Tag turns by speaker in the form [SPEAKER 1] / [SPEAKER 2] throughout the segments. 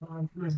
[SPEAKER 1] Oke.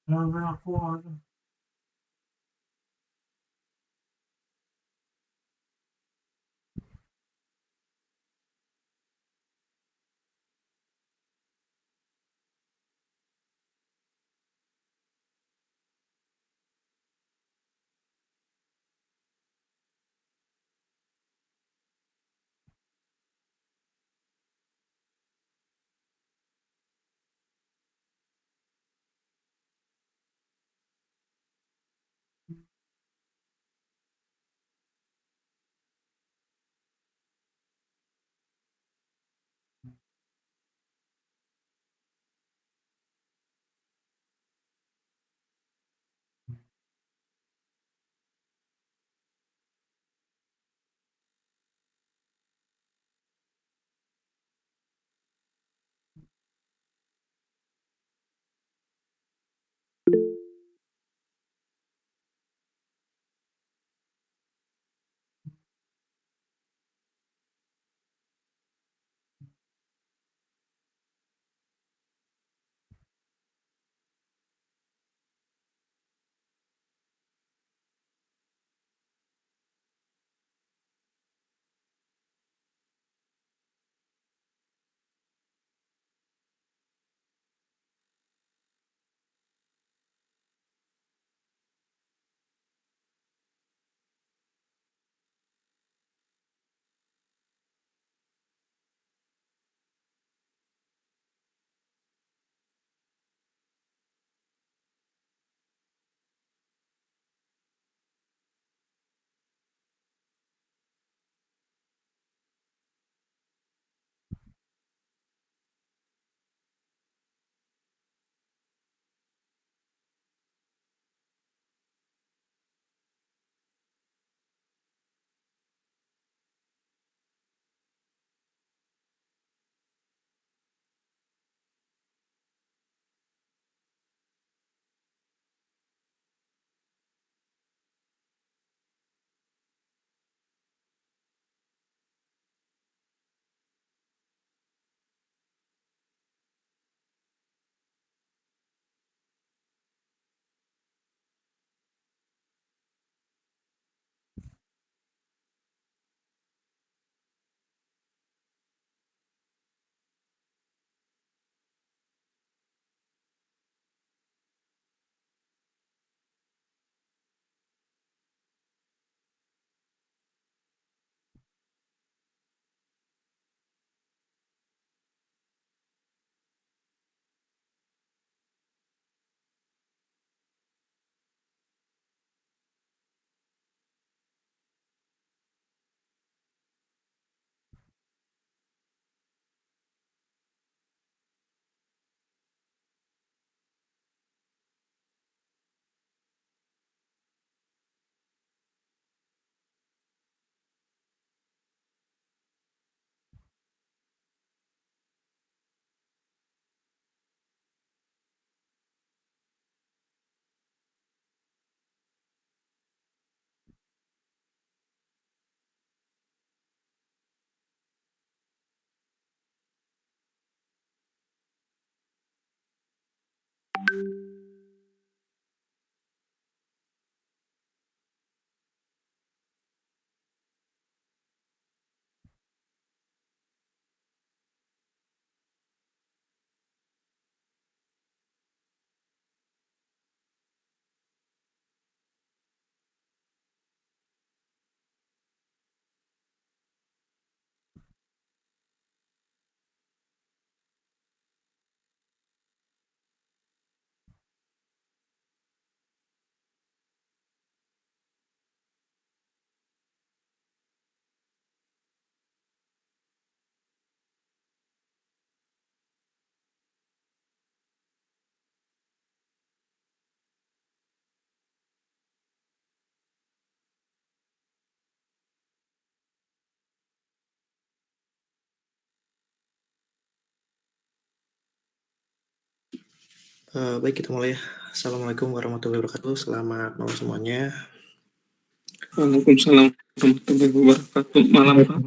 [SPEAKER 1] Grabe ako ano.
[SPEAKER 2] Baik, kita mulai ya. Assalamualaikum warahmatullahi wabarakatuh. Selamat malam semuanya.
[SPEAKER 3] Waalaikumsalam warahmatullahi wabarakatuh. Malam Pak.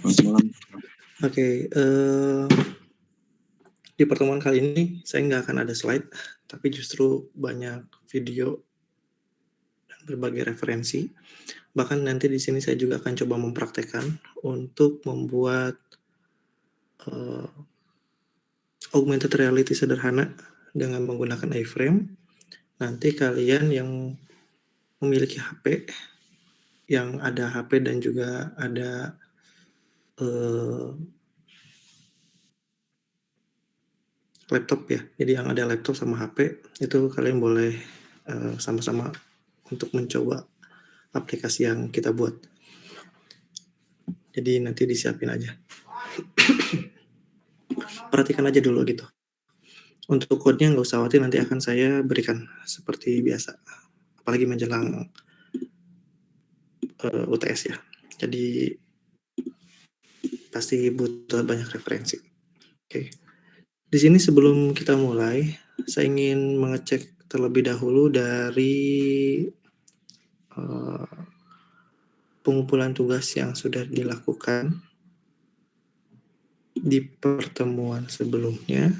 [SPEAKER 1] Malam.
[SPEAKER 2] Oke, di pertemuan kali ini saya nggak akan ada slide, tapi justru banyak video dan berbagai referensi. Bahkan nanti di sini saya juga akan coba mempraktekkan untuk membuat augmented reality sederhana dengan menggunakan iframe. Nanti kalian yang memiliki HP, yang ada HP dan juga ada laptop ya. Jadi yang ada laptop sama HP itu kalian boleh sama-sama untuk mencoba aplikasi yang kita buat. Jadi nanti disiapin aja. Perhatikan aja dulu gitu. Untuk code-nya nggak usah khawatir, nanti akan saya berikan seperti biasa. Apalagi menjelang UTS ya. Jadi pasti butuh banyak referensi. Oke. Di sini sebelum kita mulai, saya ingin mengecek terlebih dahulu dari pengumpulan tugas yang sudah dilakukan di pertemuan sebelumnya.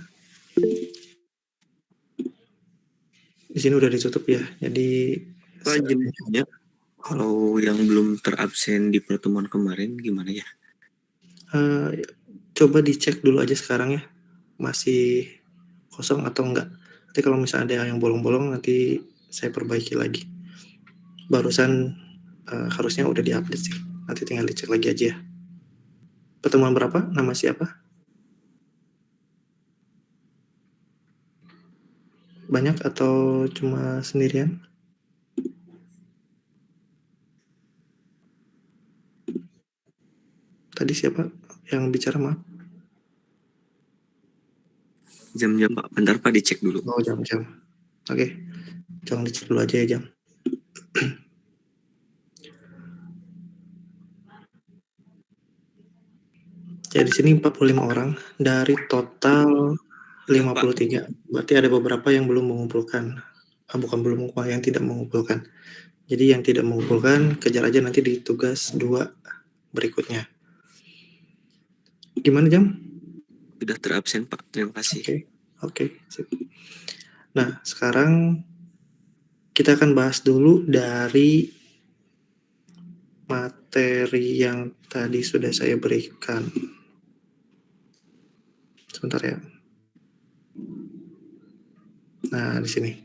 [SPEAKER 2] Di sini udah ditutup ya, jadi
[SPEAKER 3] Pak, jadinya kalau yang belum terabsen di pertemuan kemarin gimana ya?
[SPEAKER 2] Coba dicek dulu aja sekarang ya, masih kosong atau enggak. Nanti kalau misalnya ada yang bolong-bolong nanti saya perbaiki lagi. Barusan harusnya udah diupdate sih, nanti tinggal dicek lagi aja ya. Pertemuan berapa? Nama siapa? Banyak atau cuma sendirian? Tadi siapa yang bicara, maaf?
[SPEAKER 3] Jam-jam Pak, bentar Pak dicek dulu.
[SPEAKER 2] Oh, jam-jam. Oke, jangan dicek dulu aja ya jam. Ya di sini 45 orang dari total 53. Berarti ada beberapa yang belum mengumpulkan. Bukan belum mengumpulkan, yang tidak mengumpulkan. Jadi yang tidak mengumpulkan kejar aja nanti di tugas 2 berikutnya. Gimana jam?
[SPEAKER 3] Sudah terabsen Pak, terima kasih.
[SPEAKER 2] Oke, sip. Nah, sekarang kita akan bahas dulu dari materi yang tadi sudah saya berikan. Sebentar ya. Nah, di sini.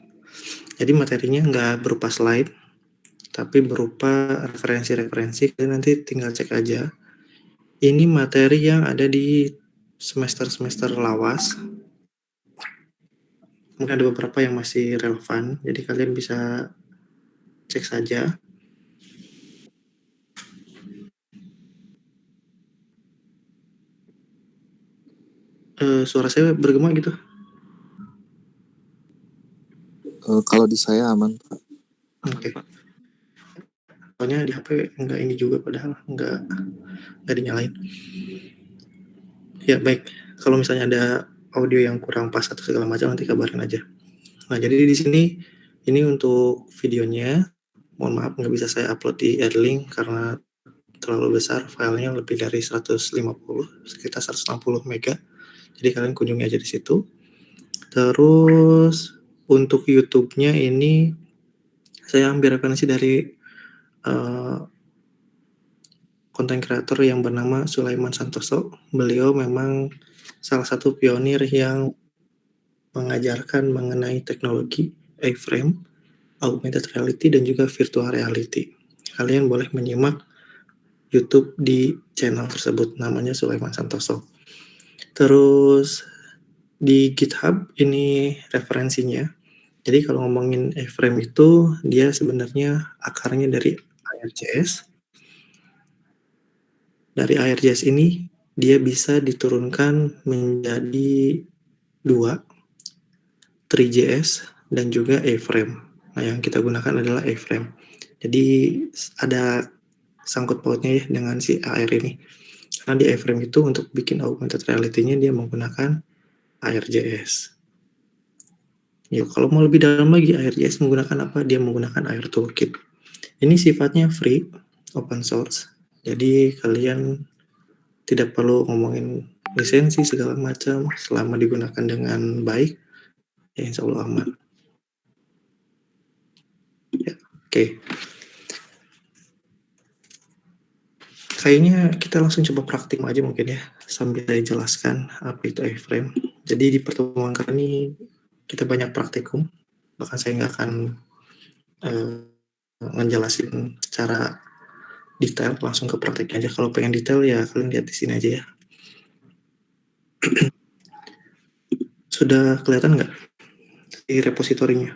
[SPEAKER 2] Jadi materinya nggak berupa slide, tapi berupa referensi-referensi. Kalian nanti tinggal cek aja. Ini materi yang ada di semester-semester lawas. Mungkin ada beberapa yang masih relevan, jadi kalian bisa cek saja. Suara saya bergema gitu?
[SPEAKER 1] Kalau di saya aman, Pak.
[SPEAKER 2] Oke. Soalnya di HP nggak ini juga, padahal nggak dinyalain. Ya baik, kalau misalnya ada audio yang kurang pas atau segala macam nanti kabarin aja. Nah jadi di sini ini untuk videonya. Mohon maaf nggak bisa saya upload di Airlink karena terlalu besar, filenya lebih dari 150, sekitar 160 mega. Jadi kalian kunjungi aja di situ. Terus untuk YouTube-nya ini saya ambil referensi dari konten kreator yang bernama Sulaiman Santoso. Beliau memang salah satu pionir yang mengajarkan mengenai teknologi A-frame, augmented reality, dan juga virtual reality. Kalian boleh menyimak YouTube di channel tersebut, namanya Sulaiman Santoso. Terus di GitHub ini referensinya. Jadi kalau ngomongin A-frame itu dia sebenarnya akarnya dari ARJS. Dari ARJS ini dia bisa diturunkan menjadi 2, 3JS dan juga A-frame. Nah, yang kita gunakan adalah A-frame. Jadi ada sangkut pautnya ya dengan si AR ini. Karena di A-frame itu untuk bikin augmented reality-nya dia menggunakan ARJS. Ya, kalau mau lebih dalam lagi, ARJS menggunakan apa? Dia menggunakan AR Toolkit. Ini sifatnya free, open source. Jadi kalian tidak perlu ngomongin lisensi segala macam, selama digunakan dengan baik, ya insya Allah aman. Ya, oke. Kayaknya kita langsung coba praktik aja mungkin ya, sambil saya jelaskan apa itu A-frame. Jadi di pertemuan kali ini kita banyak praktikum, bahkan saya nggak akan ngejelasin secara detail, langsung ke prakteknya aja. Kalau pengen detail ya kalian lihat di sini aja ya. Sudah kelihatan nggak di repositorinya?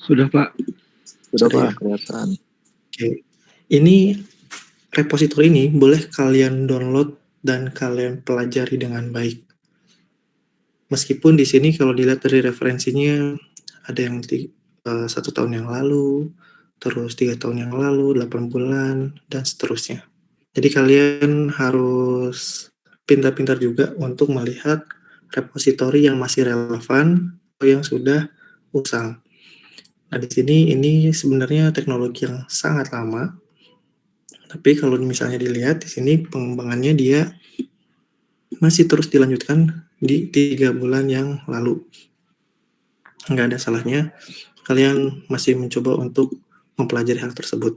[SPEAKER 3] Sudah, Pak.
[SPEAKER 1] Sudah
[SPEAKER 2] Sudah
[SPEAKER 1] Pak,
[SPEAKER 2] ya?
[SPEAKER 1] kelihatan.
[SPEAKER 2] Oke. Ini repositori ini boleh kalian download dan kalian pelajari dengan baik. Meskipun di sini kalau dilihat dari referensinya ada yang 1 tahun yang lalu, terus 3 tahun yang lalu, 8 bulan, dan seterusnya. Jadi kalian harus pintar-pintar juga untuk melihat repositori yang masih relevan atau yang sudah usang. Nah, di sini ini sebenarnya teknologi yang sangat lama. Tapi kalau misalnya dilihat di sini pengembangannya dia masih terus dilanjutkan di 3 bulan yang lalu. Nggak ada salahnya kalian masih mencoba untuk mempelajari hal tersebut.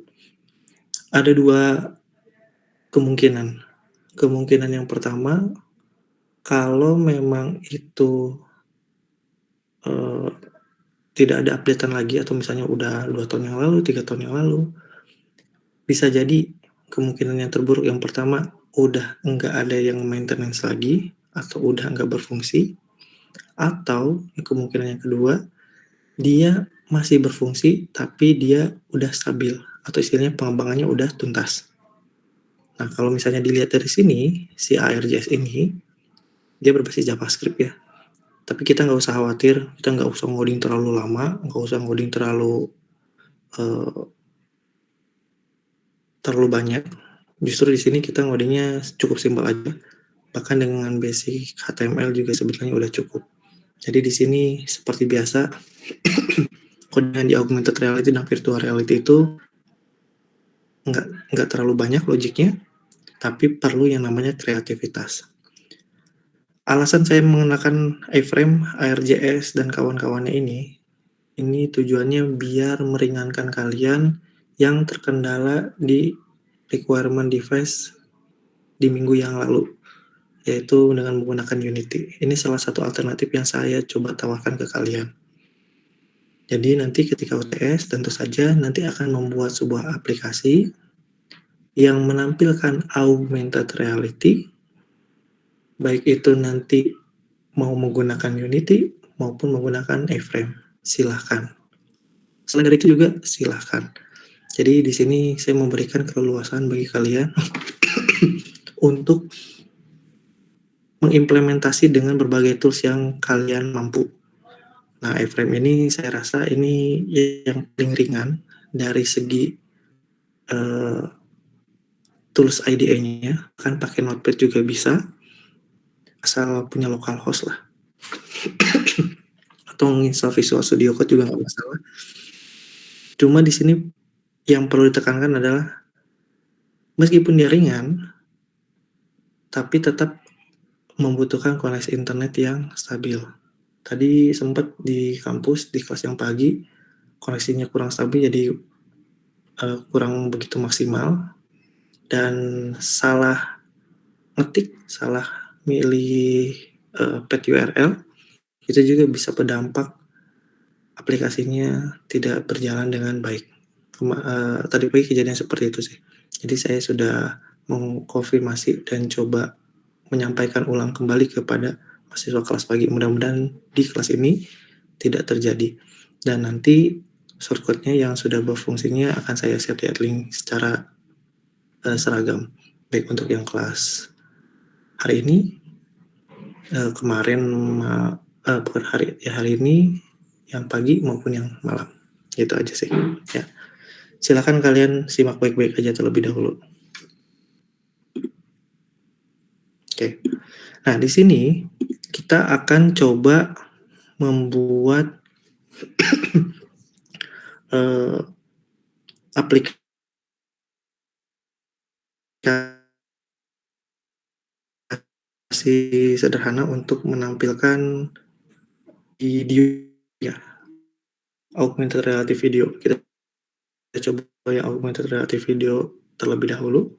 [SPEAKER 2] Ada 2 kemungkinan. Kemungkinan yang pertama, kalau memang itu tidak ada updatean lagi atau misalnya udah 2 tahun yang lalu, 3 tahun yang lalu, bisa jadi kemungkinan yang terburuk yang pertama, udah nggak ada yang maintenance lagi atau udah nggak berfungsi, atau kemungkinan yang kedua, dia masih berfungsi tapi dia udah stabil atau istilahnya pengembangannya udah tuntas. Nah, kalau misalnya dilihat dari sini, si ARJS ini dia berbasis JavaScript ya. Tapi kita nggak usah khawatir, kita nggak usah ngoding terlalu lama, nggak usah ngoding terlalu banyak. Justru di sini kita ngodingnya cukup simpel aja. Bahkan dengan basic HTML juga sebetulnya udah cukup. Jadi di sini seperti biasa, codingan di augmented reality dan virtual reality itu nggak terlalu banyak logiknya, tapi perlu yang namanya kreativitas. Alasan saya mengenakan A-frame, ARJS, dan kawan-kawannya ini tujuannya biar meringankan kalian yang terkendala di requirement device di minggu yang lalu, yaitu dengan menggunakan Unity. Ini salah satu alternatif yang saya coba tawarkan ke kalian. Jadi nanti ketika UTS tentu saja nanti akan membuat sebuah aplikasi yang menampilkan augmented reality, baik itu nanti mau menggunakan Unity maupun menggunakan A-frame. Silahkan. Selain dari itu juga silahkan. Jadi di sini saya memberikan keleluasan bagi kalian untuk mengimplementasi dengan berbagai tools yang kalian mampu. Nah, A-frame ini saya rasa ini yang paling ringan dari segi tools IDE-nya, kan pakai Notepad juga bisa, asal punya localhost lah. Atau menginstal Visual Studio Code juga nggak masalah. Cuma di sini yang perlu ditekankan adalah meskipun dia ringan, tapi tetap membutuhkan koneksi internet yang stabil. tadi sempat di kampus, di kelas yang pagi, koneksinya kurang stabil jadi kurang begitu maksimal, dan salah ngetik, salah milih path URL, itu juga bisa berdampak aplikasinya tidak berjalan dengan baik. Tadi pagi kejadian seperti itu sih. Jadi saya sudah mengkonfirmasi dan coba menyampaikan ulang kembali kepada mahasiswa kelas pagi. Mudah-mudahan di kelas ini tidak terjadi. Dan nanti shortcut-nya yang sudah berfungsinya akan saya share di link secara seragam. Baik untuk yang kelas hari ini, kemarin, bukan hari ini, yang pagi maupun yang malam. Itu aja sih. Ya. Silakan kalian simak baik-baik aja terlebih dahulu. Oke. Nah, di sini kita akan coba membuat aplikasi sederhana untuk menampilkan video ya, augmented reality video. Kita coba yang augmented reality video terlebih dahulu.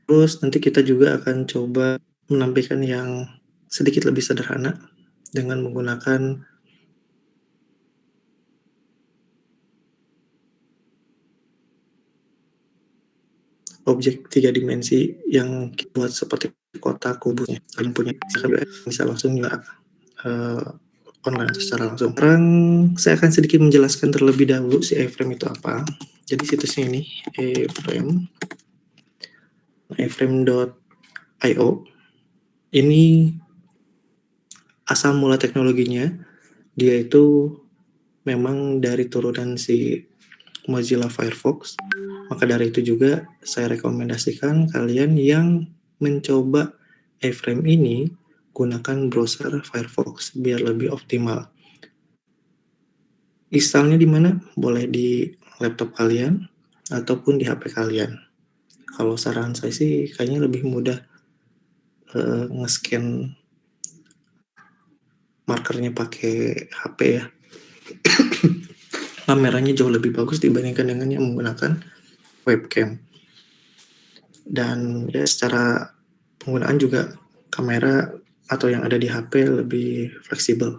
[SPEAKER 2] Terus nanti kita juga akan coba menampilkan yang sedikit lebih sederhana dengan menggunakan objek 3 dimensi yang buat seperti kotak, kubusnya. Kalian punya bisa langsung juga online secara langsung. Sekarang saya akan sedikit menjelaskan terlebih dahulu si iframe itu apa. Jadi situsnya ini iframe.io. Ini asal mula teknologinya dia itu memang dari turunan si Mozilla Firefox. Maka dari itu juga saya rekomendasikan kalian yang mencoba iframe ini gunakan browser Firefox biar lebih optimal. Installnya di mana? Boleh di laptop kalian ataupun di HP kalian. Kalau saran saya sih kayaknya lebih mudah nge-scan markernya pakai HP ya. Kameranya jauh lebih bagus dibandingkan dengan yang menggunakan webcam. Dan ya secara penggunaan juga kamera atau yang ada di HP lebih fleksibel.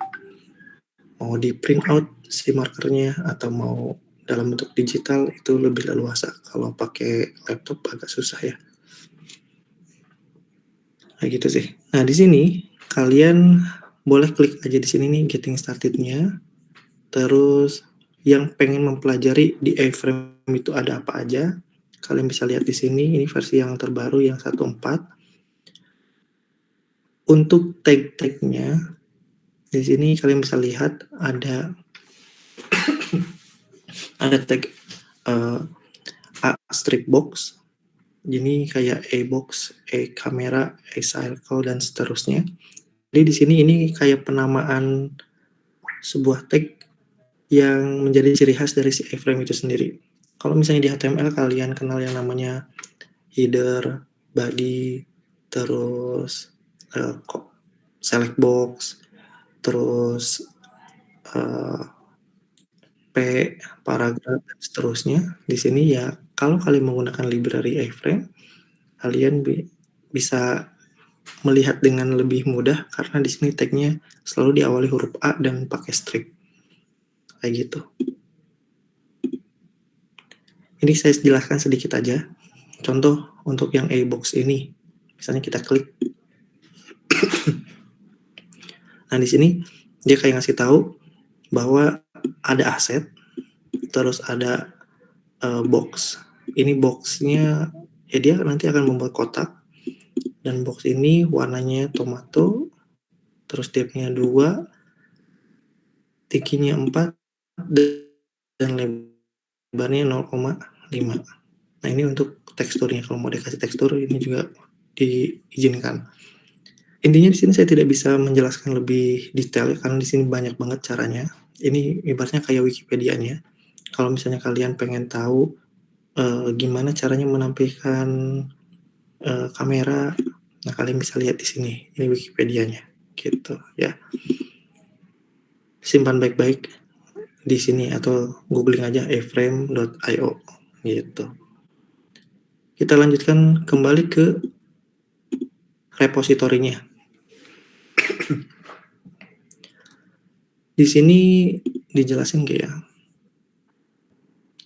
[SPEAKER 2] Mau di print out si markernya atau mau dalam bentuk digital itu lebih leluasa. Kalau pakai laptop agak susah ya. Kayak gitu sih. Nah, di sini kalian boleh klik aja di sini nih getting started-nya. Terus yang pengen mempelajari di iframe itu ada apa aja, kalian bisa lihat di sini. Ini versi yang terbaru yang 1.4. Untuk tag-tagnya di sini kalian bisa lihat ada tag A strip box. Ini kayak A box, A kamera, A circle dan seterusnya. Jadi di sini ini kayak penamaan sebuah tag yang menjadi ciri khas dari si iframe itu sendiri. Kalau misalnya di HTML kalian kenal yang namanya header, body, terus select box, terus P, paragraf, dan seterusnya. Di sini ya, kalau kalian menggunakan library iframe, kalian bisa melihat dengan lebih mudah karena di sini tagnya selalu diawali huruf A dan pakai strip. Kayak gitu. Ini saya jelaskan sedikit aja. Contoh untuk yang A-box ini, misalnya kita klik. Nah, di sini dia kayak ngasih tahu bahwa ada aset, terus ada box. Ini boxnya ya dia nanti akan membuat kotak, dan box ini warnanya tomato, terus depth-nya 2, tingginya 4, dan lebarnya 0,5. Nah, ini untuk teksturnya. Kalau mau dikasih tekstur ini juga diizinkan. Intinya di sini saya tidak bisa menjelaskan lebih detail karena di sini banyak banget caranya. Ini ibaratnya kayak Wikipedia-nya. Kalau misalnya kalian pengen tahu gimana caranya menampilkan kamera, nah kalian bisa lihat di sini. Ini Wikipedia-nya, gitu ya. simpan baik-baik di sini atau googling aja iframe.io gitu. Kita lanjutkan kembali ke repositorinya. Di sini dijelasin nggak ya?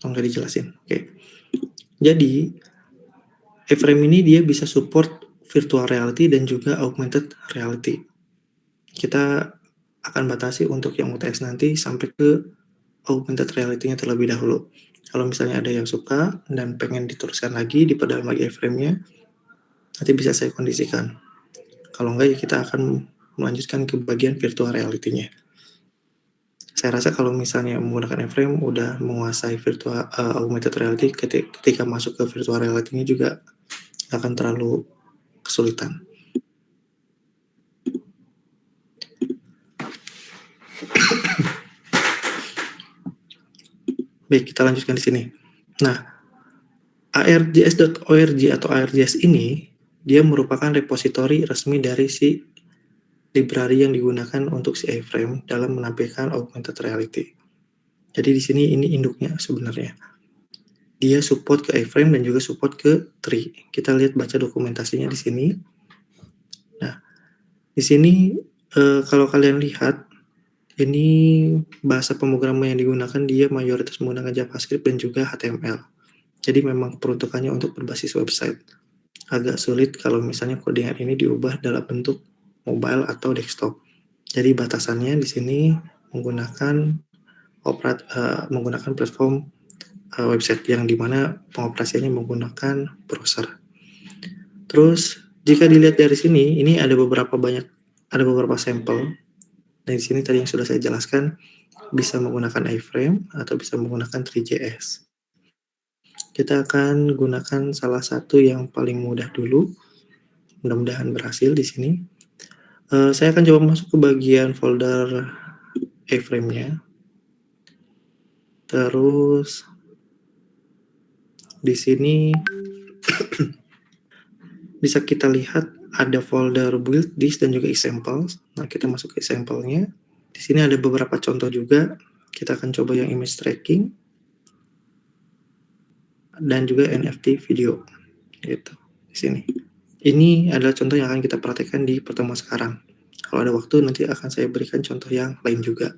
[SPEAKER 2] Oh, nggak dijelasin. Oke. Jadi iframe ini dia bisa support virtual reality dan juga augmented reality. Kita akan batasi untuk yang UTS nanti sampai ke augmented reality-nya terlebih dahulu. Kalau misalnya ada yang suka dan pengen diteruskan lagi, diperdalam lagi iframe-nya, nanti bisa saya kondisikan. Kalau enggak, ya kita akan melanjutkan ke bagian virtual reality-nya. Saya rasa kalau misalnya menggunakan iframe udah menguasai virtual augmented reality, ketika masuk ke virtual reality-nya juga akan terlalu kesulitan. Baik, kita lanjutkan di sini. Nah, arjs.org atau arjs ini dia merupakan repositori resmi dari si library yang digunakan untuk si iframe dalam menampilkan augmented reality. Jadi di sini ini induknya sebenarnya. Dia support ke iframe dan juga support ke tree. Kita lihat baca dokumentasinya di sini. Nah, di sini kalau kalian lihat ini bahasa pemrograman yang digunakan dia mayoritas menggunakan JavaScript dan juga HTML. Jadi memang peruntukannya untuk berbasis website. Agak sulit kalau misalnya codingan ini diubah dalam bentuk mobile atau desktop. Jadi batasannya di sini menggunakan platform website yang dimana pengoperasiannya menggunakan browser. Terus jika dilihat dari sini, ini ada beberapa sampel. Nah, di sini tadi yang sudah saya jelaskan bisa menggunakan iframe atau bisa menggunakan Three.js. Kita akan gunakan salah satu yang paling mudah dulu. Mudah-mudahan berhasil di sini. Saya akan coba masuk ke bagian folder iframe-nya. Terus di sini bisa kita lihat ada folder build, this, dan juga examples. Nah, kita masuk ke example-nya. Di sini ada beberapa contoh juga. Kita akan coba yang image tracking dan juga NFT video. Gitu. Di sini. Ini adalah contoh yang akan kita praktekkan di pertemuan sekarang. Kalau ada waktu nanti akan saya berikan contoh yang lain juga.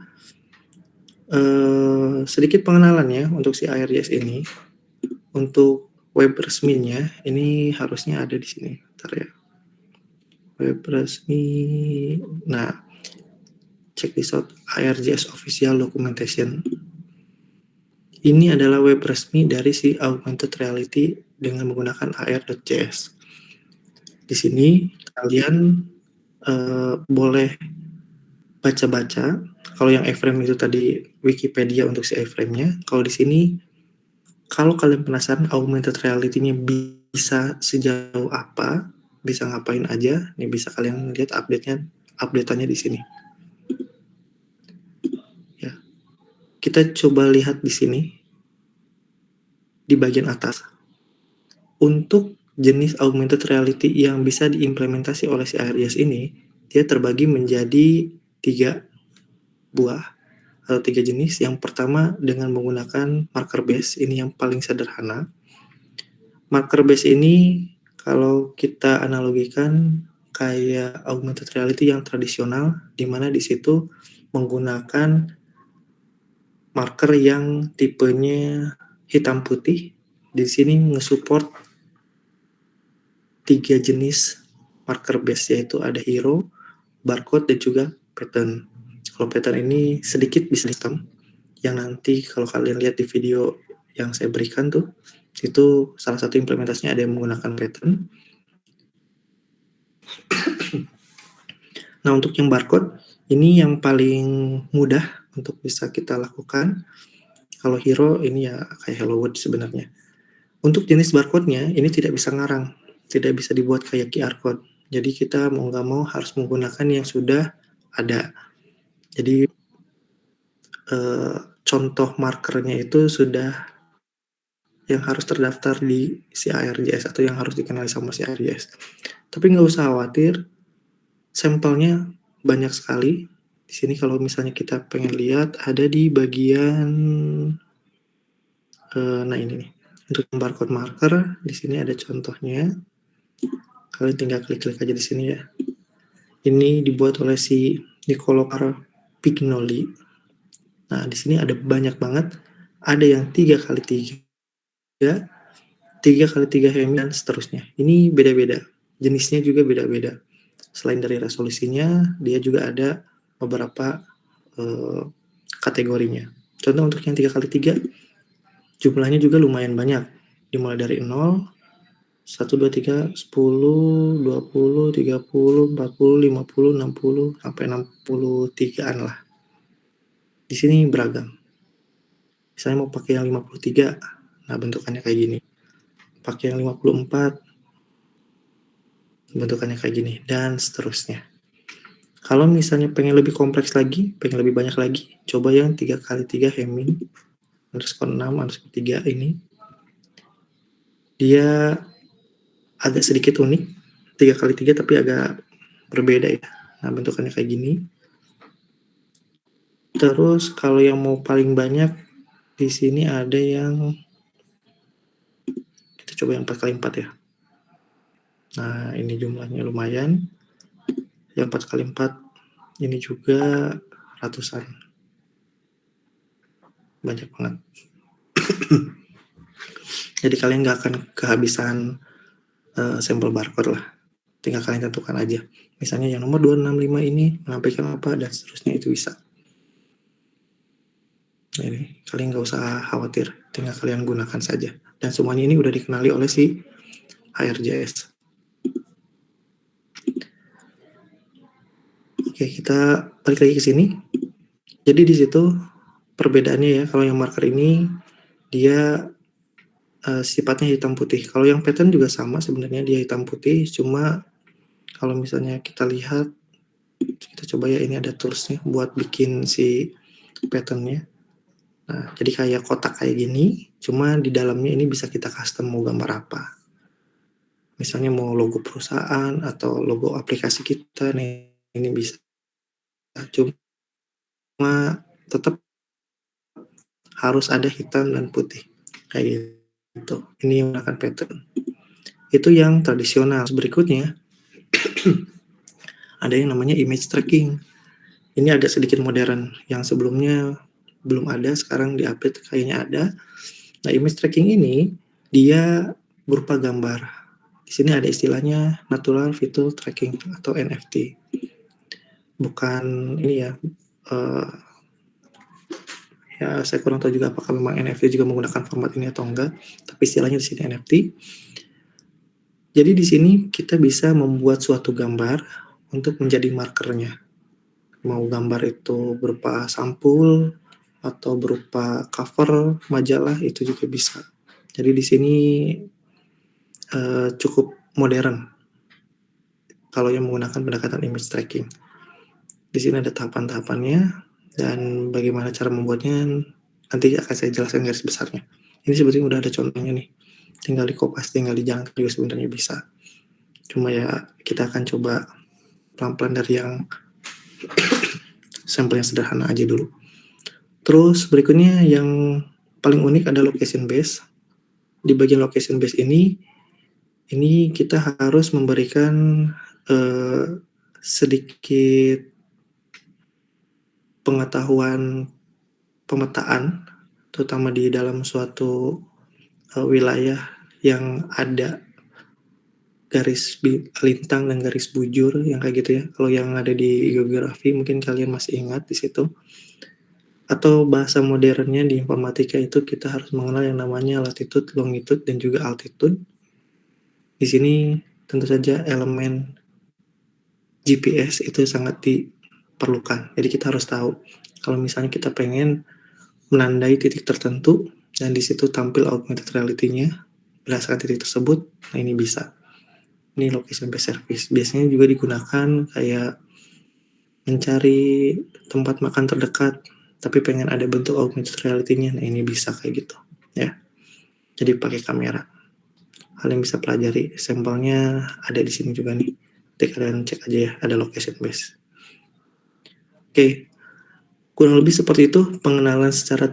[SPEAKER 2] Sedikit pengenalannya untuk si AirJS ini. Untuk web resminya ini harusnya ada di sini. Bentar ya. Web resmi. Nah, check this out, AirJS official documentation. Ini adalah web resmi dari si augmented reality dengan menggunakan ar.js. Di sini kalian boleh baca-baca. Kalau yang iframe itu tadi Wikipedia untuk si iframe-nya. Kalau di sini, kalau kalian penasaran augmented reality-nya bisa sejauh apa, bisa ngapain aja, ini bisa kalian lihat update-annya di sini. Ya. Kita coba lihat di sini di bagian atas. Untuk jenis augmented reality yang bisa diimplementasi oleh si AirJS ini, dia terbagi menjadi 3 buah atau 3 jenis. Yang pertama dengan menggunakan marker base, ini yang paling sederhana. Marker base ini kalau kita analogikan kayak augmented reality yang tradisional, di mana di situ menggunakan marker yang tipenya hitam putih. Di sini nge-support 3 jenis marker base, yaitu ada hero, barcode, dan juga pattern. Kalau pattern ini sedikit bisa hitam, yang nanti kalau kalian lihat di video yang saya berikan tuh, itu salah satu implementasinya ada yang menggunakan pattern. Nah, untuk yang barcode, ini yang paling mudah untuk bisa kita lakukan. Kalau hero, ini ya kayak Hello World sebenarnya. Untuk jenis barcode-nya, ini tidak bisa ngarang. Tidak bisa dibuat kayak QR code. Jadi kita mau nggak mau harus menggunakan yang sudah ada. Jadi contoh markernya itu sudah yang harus terdaftar di si AirJS atau yang harus dikenali sama si AirJS. Tapi nggak usah khawatir, sampelnya banyak sekali. Di sini kalau misalnya kita pengen lihat ada di bagian nah ini nih. Untuk barcode marker di sini ada contohnya. Kalian tinggal klik-klik aja di sini ya. Ini dibuat oleh si Niccolò Pignoli. Nah, di sini ada banyak banget. Ada yang 3x3, 3x3 hemi dan seterusnya. Ini beda-beda. Jenisnya juga beda-beda. Selain dari resolusinya, dia juga ada beberapa kategorinya. Contoh untuk yang 3x3, jumlahnya juga lumayan banyak. Dimulai dari 0, 1, 2, 3, 10, 20, 30, 40, 50, 60, sampai 63-an lah. Di sini beragam. Misalnya mau pakai yang 53, nah bentukannya kayak gini. Pakai yang 54, bentukannya kayak gini, dan seterusnya. Kalau misalnya pengen lebih kompleks lagi, pengen lebih banyak lagi, coba yang 3x3 Heming underscore 6 underscore 3 ini. Dia agak sedikit unik, 3x3 tapi agak berbeda ya. Nah, bentukannya kayak gini. Terus kalau yang mau paling banyak, di sini ada yang, kita coba yang 4x4 ya. Nah, ini jumlahnya lumayan. Yang 4x4 ini juga ratusan. Banyak banget. Jadi kalian nggak akan kehabisan sampel barcode lah. Tinggal kalian tentukan aja. Misalnya yang nomor 265 ini menampilkan apa dan seterusnya, itu bisa. Nah, ini kalian nggak usah khawatir, tinggal kalian gunakan saja. Dan semuanya ini udah dikenali oleh si AirJS. Oke, kita balik lagi ke sini. Jadi di situ perbedaannya ya, kalau yang marker ini dia sifatnya hitam putih. Kalau yang pattern juga sama sebenarnya, dia hitam putih, cuma kalau misalnya kita lihat, kita coba ya, ini ada toolsnya buat bikin si patternnya. Nah, jadi kayak kotak kayak gini, cuma di dalamnya ini bisa kita custom mau gambar apa. Misalnya mau logo perusahaan atau logo aplikasi kita, nih ini bisa. Cuma tetap harus ada hitam dan putih kayak gitu. Ini menggunakan pattern. Itu yang tradisional. Berikutnya ada yang namanya image tracking. Ini agak sedikit modern. Yang sebelumnya belum ada, sekarang di-update kayaknya ada. Nah, image tracking ini dia berupa gambar. Di sini ada istilahnya Natural Feature Tracking atau NFT. Bukan ini ya, ya saya kurang tahu juga apakah memang NFT juga menggunakan format ini atau enggak, tapi istilahnya di sini NFT. Jadi di sini kita bisa membuat suatu gambar untuk menjadi markernya. Mau gambar itu berupa sampul atau berupa cover majalah, itu juga bisa. Jadi di sini cukup modern kalau yang menggunakan pendekatan image tracking. Di sini ada tahapan-tahapannya dan bagaimana cara membuatnya nanti akan saya jelaskan garis besarnya. Ini sebetulnya udah ada contohnya nih. Tinggal di-copy, tinggal dijalankan juga sebenarnya bisa. Cuma ya kita akan coba pelan-pelan dari yang sampel yang sederhana aja dulu. Terus berikutnya yang paling unik ada location base. Di bagian location base ini kita harus memberikan sedikit pengetahuan pemetaan, terutama di dalam suatu wilayah yang ada garis lintang dan garis bujur yang kayak gitu ya. Kalau yang ada di geografi mungkin kalian masih ingat di situ. Atau bahasa modernnya di informatika itu kita harus mengenal yang namanya latitude, longitude, dan juga altitude. Di sini tentu saja elemen GPS itu sangat diperlukan. Jadi kita harus tahu kalau misalnya kita pengen menandai titik tertentu dan di situ tampil augmented reality-nya berdasarkan titik tersebut, nah ini bisa. Ini location based service. Biasanya juga digunakan kayak mencari tempat makan terdekat, tapi pengen ada bentuk augmented reality-nya, nah ini bisa kayak gitu ya. Jadi pakai kamera. Hal yang bisa pelajari, sampelnya ada di sini juga nih. Nanti kalian cek aja ya, ada location base. Oke, kurang lebih seperti itu pengenalan secara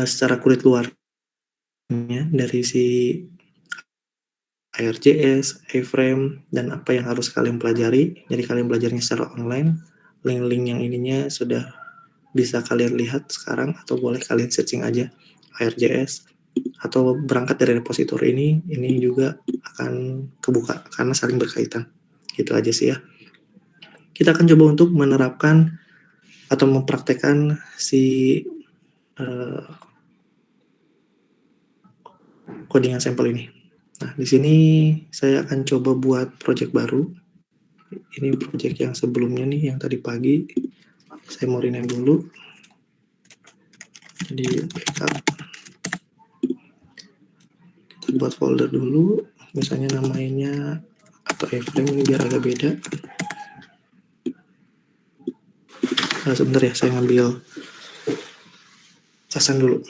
[SPEAKER 2] secara kulit luarnya dari si AirJS, A-Frame, dan apa yang harus kalian pelajari. Jadi kalian belajarnya secara online. Link-link yang ininya sudah bisa kalian lihat sekarang atau boleh kalian searching aja AirJS atau berangkat dari repositori ini juga akan kebuka karena saling berkaitan. Gitu aja sih ya. Kita akan coba untuk menerapkan atau mempraktekkan si codingan sampel ini. Nah, di sini saya akan coba buat project baru. Ini project yang sebelumnya nih, yang tadi pagi. Saya mau rename dulu. Jadi backup. Kita buat folder dulu. Misalnya namanya atau A-Frame ini biar agak beda. Nah, sebentar ya, saya ngambil casan dulu.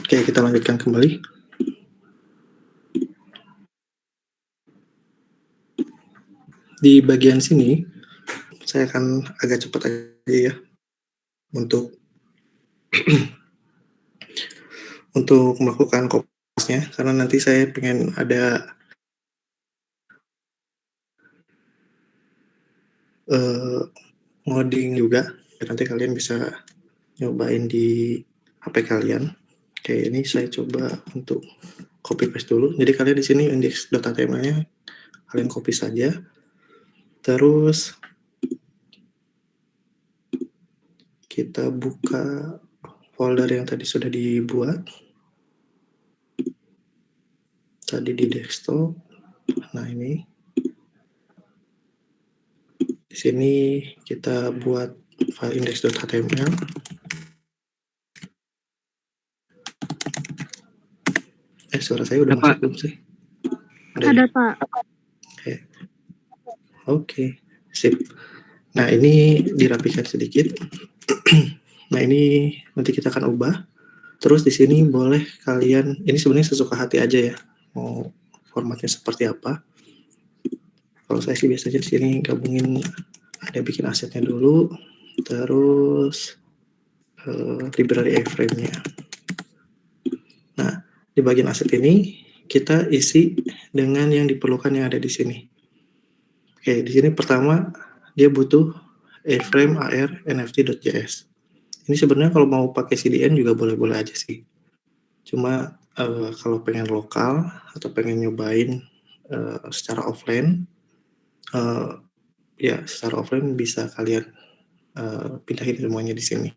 [SPEAKER 2] Oke, kita lanjutkan kembali. Di bagian sini, saya akan agak cepat aja ya untuk untuk melakukan kopasnya karena nanti saya pengen ada ngoding juga. Nanti kalian bisa nyobain di HP kalian. Oke, ini saya coba untuk copy paste dulu. Jadi kalian di sini index.html-nya kalian copy saja. Terus kita buka folder yang tadi sudah dibuat. Tadi di desktop. Nah, ini. Di sini kita buat file index.html. Suara saya udah masuk belum sih?
[SPEAKER 4] Ada, Pak.
[SPEAKER 2] Oke, sip. Nah, ini dirapikan sedikit. Nah, ini nanti kita akan ubah. Terus di sini boleh kalian, ini sebenarnya sesuka hati aja ya, mau formatnya seperti apa. Kalau saya sih biasanya di sini gabungin, ada bikin asetnya dulu, terus library A-Frame-nya. Nah, di bagian aset ini kita isi dengan yang diperlukan yang ada di sini. Oke, di sini pertama dia butuh A-Frame AR NFT.js. Ini sebenarnya kalau mau pakai CDN juga boleh-boleh aja sih. Cuma kalau pengen lokal atau pengen nyobain secara offline, ya secara offline bisa kalian pindahin semuanya di sini.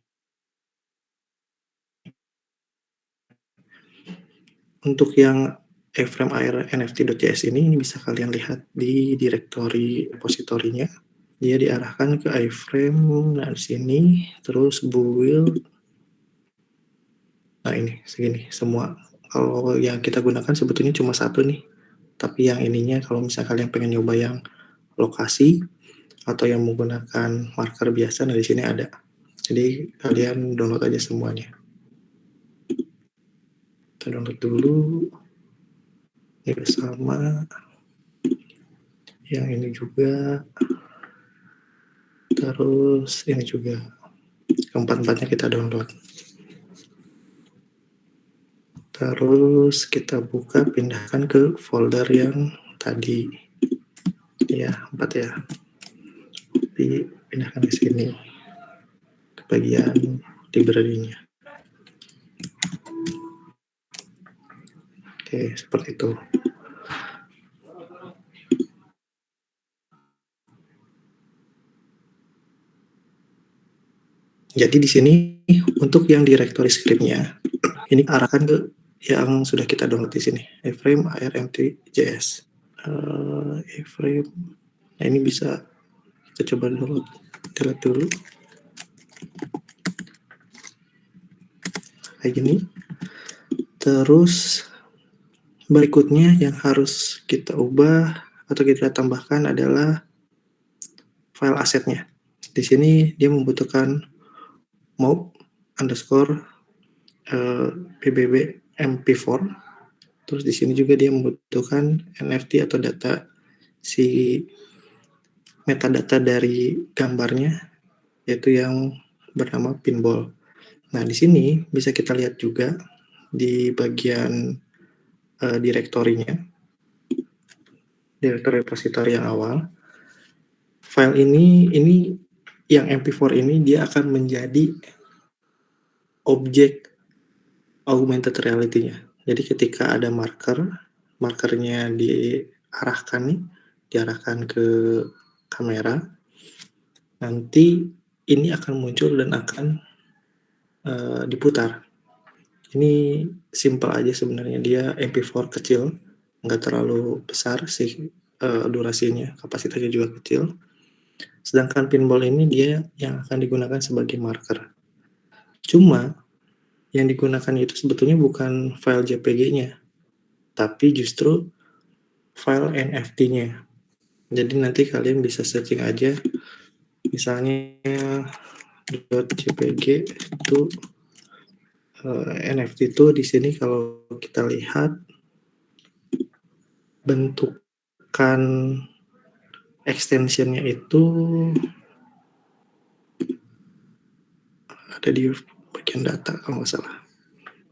[SPEAKER 2] Untuk yang iframe AR NFT.js ini bisa kalian lihat di directory repositorinya. Dia diarahkan ke iframe, nah di sini, terus build. Nah ini segini semua. Kalau yang kita gunakan sebetulnya cuma satu nih. Tapi yang ininya kalau misalnya kalian pengen nyoba yang lokasi atau yang menggunakan marker biasa, nah di sini ada. Jadi kalian download aja semuanya. Kita download dulu. Ini bersama. Yang ini juga. Terus ini juga. Keempat-empatnya kita download. Terus kita buka, pindahkan ke folder yang tadi. Ya, 4 ya. Dipindahkan ke sini. Ke bagian library-nya. Oke, seperti itu. Jadi di sini untuk yang directory script-nya ini arahkan ke yang sudah kita download di sini, iframe ARMT.js. Iframe. Nah, ini bisa kita coba download. Kita lihat dulu. Kayak gini. Terus berikutnya yang harus kita ubah atau kita tambahkan adalah file asetnya. Di sini dia membutuhkan mob underscore pbb mp4. Terus di sini juga dia membutuhkan NFT atau data si metadata dari gambarnya, yaitu yang bernama pinball. Nah di sini bisa kita lihat juga di bagian direktorinya, direktori repositori yang awal. File ini yang mp4 ini dia akan menjadi objek augmented reality-nya. Jadi ketika ada markernya diarahkan ke kamera, nanti ini akan muncul dan akan diputar. Ini simple aja sebenarnya, dia MP4 kecil, nggak terlalu besar sih durasinya, kapasitasnya juga kecil. Sedangkan pinball ini dia yang akan digunakan sebagai marker. Cuma yang digunakan itu sebetulnya bukan file JPG-nya, tapi justru file NFT-nya. Jadi nanti kalian bisa searching aja, misalnya .jpg itu NFT itu di sini kalau kita lihat bentukan extensionnya itu ada di bagian data kalau nggak salah.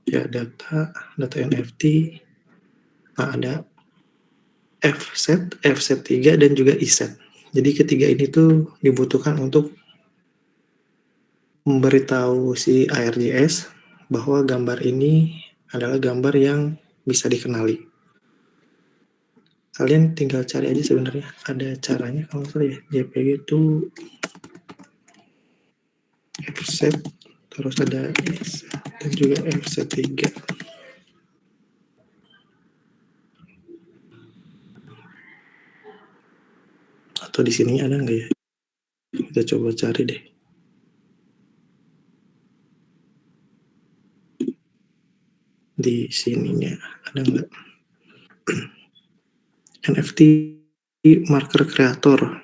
[SPEAKER 2] Ya data NFT. Nah ada FZ, FZ3 dan juga IZ. Jadi ketiga ini tuh dibutuhkan untuk memberitahu si ARJS bahwa gambar ini adalah gambar yang bisa dikenali. Kalian tinggal cari aja sebenarnya, ada caranya kalau misalnya ya, JPG itu FZ, terus ada IZ dan juga FZ3. Atau di sini ada nggak ya? Kita coba cari deh. Di sininya ada nggak? NFT marker kreator.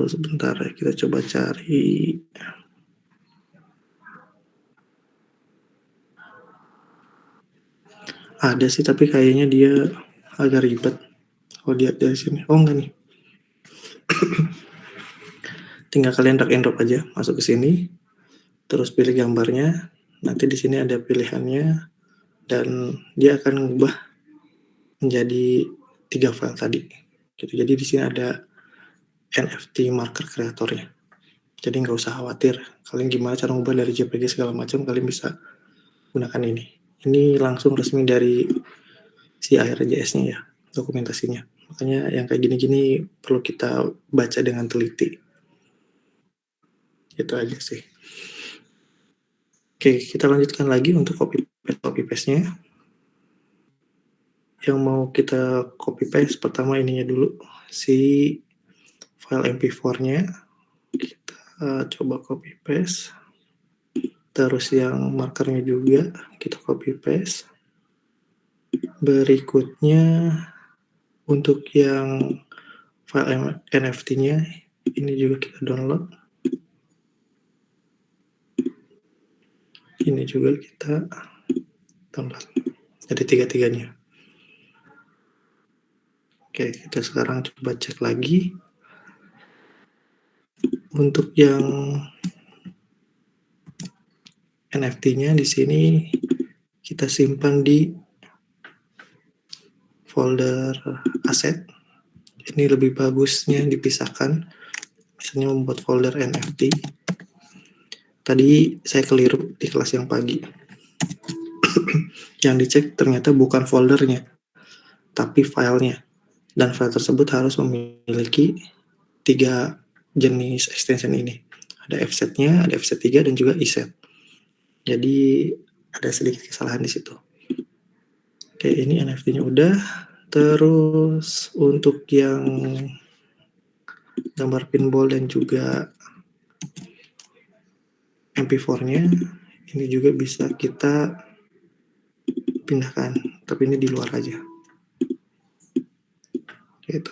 [SPEAKER 2] Sebentar ya, kita coba cari. Ada sih, tapi kayaknya dia agak ribet. Kalau lihat dari sini, oh enggak nih. Tinggal kalian drag and drop aja, masuk ke sini, terus pilih gambarnya. Nanti di sini ada pilihannya, dan dia akan mengubah menjadi 3 file tadi. Gitu. Jadi di sini ada NFT marker kreatornya. Jadi nggak usah khawatir, kalian gimana cara mengubah dari JPG segala macam, kalian bisa gunakan ini. Ini langsung resmi dari si ARJS-nya ya, dokumentasinya. Makanya yang kayak gini-gini perlu kita baca dengan teliti. Itu aja sih. Oke, kita lanjutkan lagi untuk copy paste-nya. Yang mau kita copy paste pertama ininya dulu, si file MP4-nya. Kita coba copy paste. Terus yang markernya juga kita copy paste. Berikutnya untuk yang file NFT-nya ini juga kita download. Ini juga kita download. Jadi tiga-tiganya. Oke, kita sekarang coba cek lagi. Untuk yang NFT-nya di sini kita simpan di folder aset. Ini lebih bagusnya dipisahkan. Misalnya membuat folder NFT. Tadi saya keliru di kelas yang pagi. Yang dicek ternyata bukan foldernya, tapi filenya. Dan file tersebut harus memiliki 3 jenis extension ini. Ada fset-nya, ada fset3, dan juga iset. Jadi ada sedikit kesalahan di situ. Oke, ini NFT-nya udah. Terus untuk yang gambar pinball dan juga MP4-nya ini juga bisa kita pindahkan, tapi ini di luar aja. Gitu.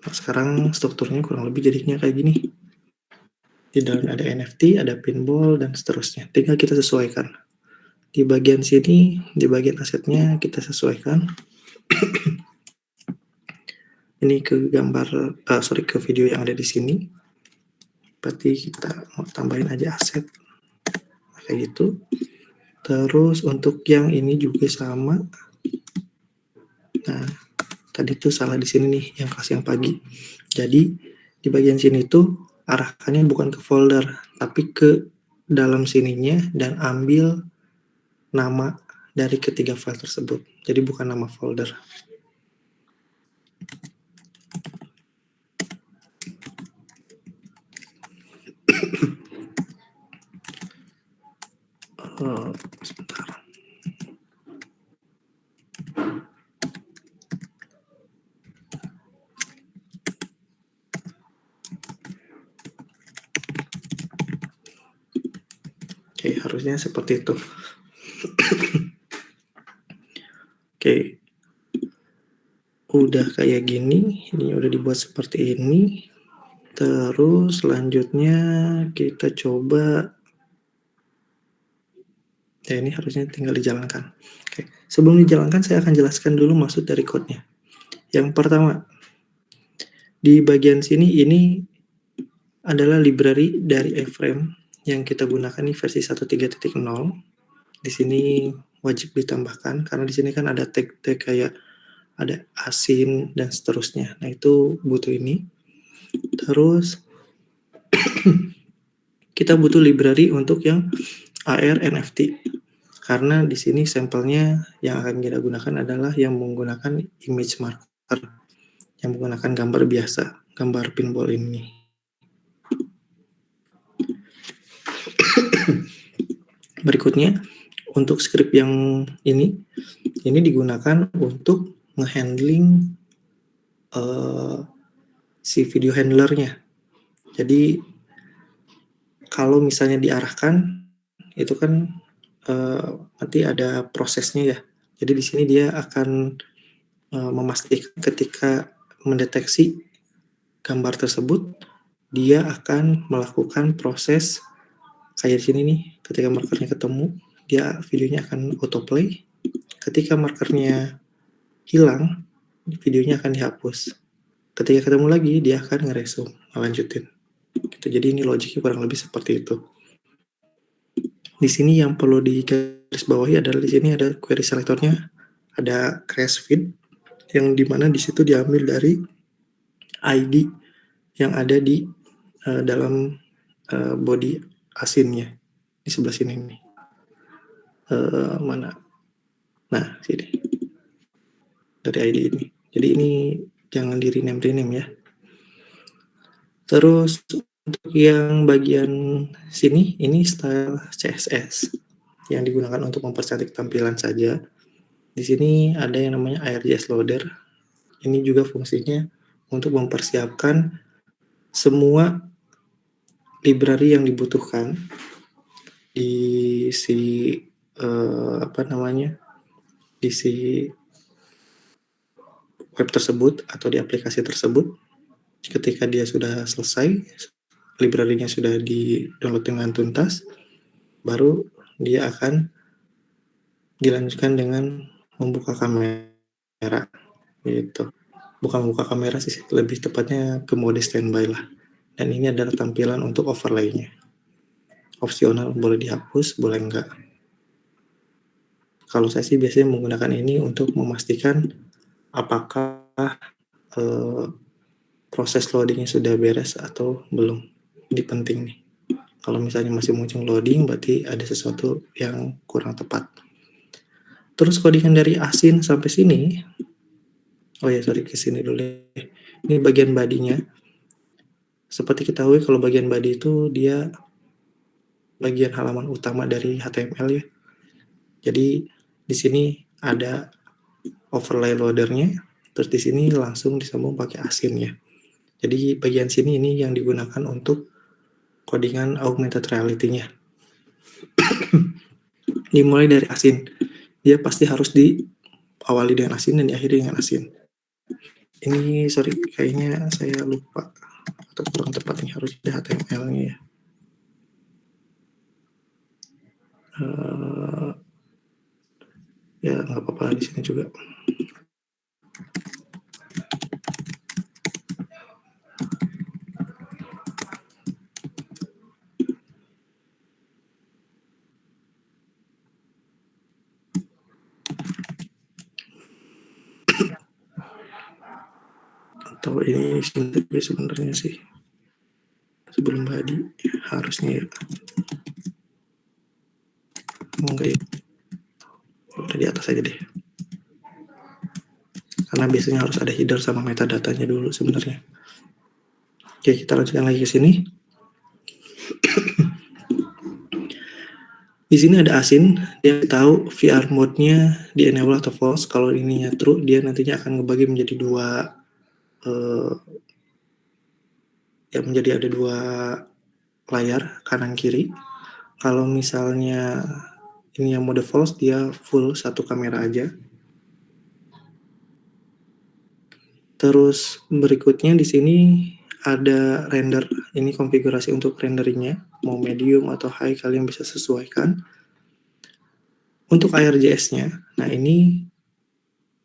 [SPEAKER 2] Nah, sekarang strukturnya kurang lebih jadinya kayak gini. Di dalamnya ada NFT, ada pinball, dan seterusnya. Tinggal kita sesuaikan. Di bagian sini, di bagian asetnya kita sesuaikan. Ini ke gambar, ke video yang ada di sini. Berarti kita mau tambahin aja aset. Kayak gitu. Terus untuk yang ini juga sama. Nah, tadi tuh salah di sini nih, yang kelas yang pagi. Jadi, di bagian sini tuh arahkannya bukan ke folder, tapi ke dalam sininya dan ambil nama dari ketiga file tersebut. Jadi bukan nama folder. Sebentar. Oke, harusnya seperti itu. Oke. Udah kayak gini, ini udah dibuat seperti ini. Terus selanjutnya kita coba, ya ini harusnya tinggal dijalankan. Oke. Sebelum dijalankan saya akan jelaskan dulu maksud dari code-nya. Yang pertama, di bagian sini ini adalah library dari iframe yang kita gunakan ini versi 1.3.0. Di sini wajib ditambahkan karena di sini kan ada tag-tag kayak ada asin dan seterusnya. Nah, itu butuh ini. Terus kita butuh library untuk yang AR NFT. Karena di sini sampelnya yang akan kita gunakan adalah yang menggunakan image marker, yang menggunakan gambar biasa, gambar pinball ini. Berikutnya, untuk script yang ini digunakan untuk ngehandling si video handlernya. Jadi kalau misalnya diarahkan itu kan nanti ada prosesnya ya. Jadi di sini dia akan memastikan ketika mendeteksi gambar tersebut, dia akan melakukan proses kayak di sini nih. Ketika markernya ketemu, dia videonya akan autoplay. Ketika markernya hilang, videonya akan dihapus. Ketika ketemu lagi, dia akan ngeresume, ngelanjutin. Gitu. Jadi ini logiknya kurang lebih seperti itu. Di sini yang perlu digarisbawahi adalah di sini ada query selectornya, ada crash feed yang dimana di situ diambil dari ID yang ada di dalam body asinnya di sebelah sini nih. Mana? Nah, sini. Dari ID ini. Jadi ini jangan di rename ya. Terus untuk yang bagian sini ini style CSS yang digunakan untuk mempercantik tampilan saja. Di sini ada yang namanya AirJS Loader. Ini juga fungsinya untuk mempersiapkan semua library yang dibutuhkan di si di si web tersebut atau di aplikasi tersebut. Ketika dia sudah selesai, library-nya sudah di-download dengan tuntas, baru dia akan dilanjutkan dengan membuka kamera gitu. Bukan membuka kamera sih, lebih tepatnya ke mode standby lah. Dan ini adalah tampilan untuk overlay-nya. Opsional, boleh dihapus, boleh enggak. Kalau saya sih biasanya menggunakan ini untuk memastikan apakah proses loadingnya sudah beres atau belum. Ini penting nih. Kalau misalnya masih muncul loading, berarti ada sesuatu yang kurang tepat. Terus codingan dari asin sampai sini, ke sini dulu ya. Ini bagian body-nya. Seperti kita tahu kalau bagian body itu dia bagian halaman utama dari HTML ya. Jadi di sini ada overlay loadernya, terus di sini langsung disambung pakai asin ya. Jadi bagian sini ini yang digunakan untuk codingan augmented reality-nya. Dimulai dari asin. Dia pasti harus diawali dengan asin dan diakhiri dengan asin. Ini kayaknya saya lupa atau kurang tepat nih, harus ada HTML-nya ya. Ya nggak apa-apa di sini juga. Atau ini sebenarnya sih sebelum body harusnya ya. Enggak ya. Udah di atas aja deh. Karena biasanya harus ada header sama metadatanya dulu sebenarnya. Oke, kita lanjutkan lagi ke sini. Di sini ada asin, dia tahu VR mode-nya di enable atau false. Kalau ininya true, dia nantinya akan ngebagi menjadi menjadi ada dua layar kanan kiri. Kalau misalnya ini yang mode false, dia full satu kamera aja. Terus berikutnya di sini ada render. Ini konfigurasi untuk renderingnya, mau medium atau high kalian bisa sesuaikan. Untuk AirJS-nya, nah ini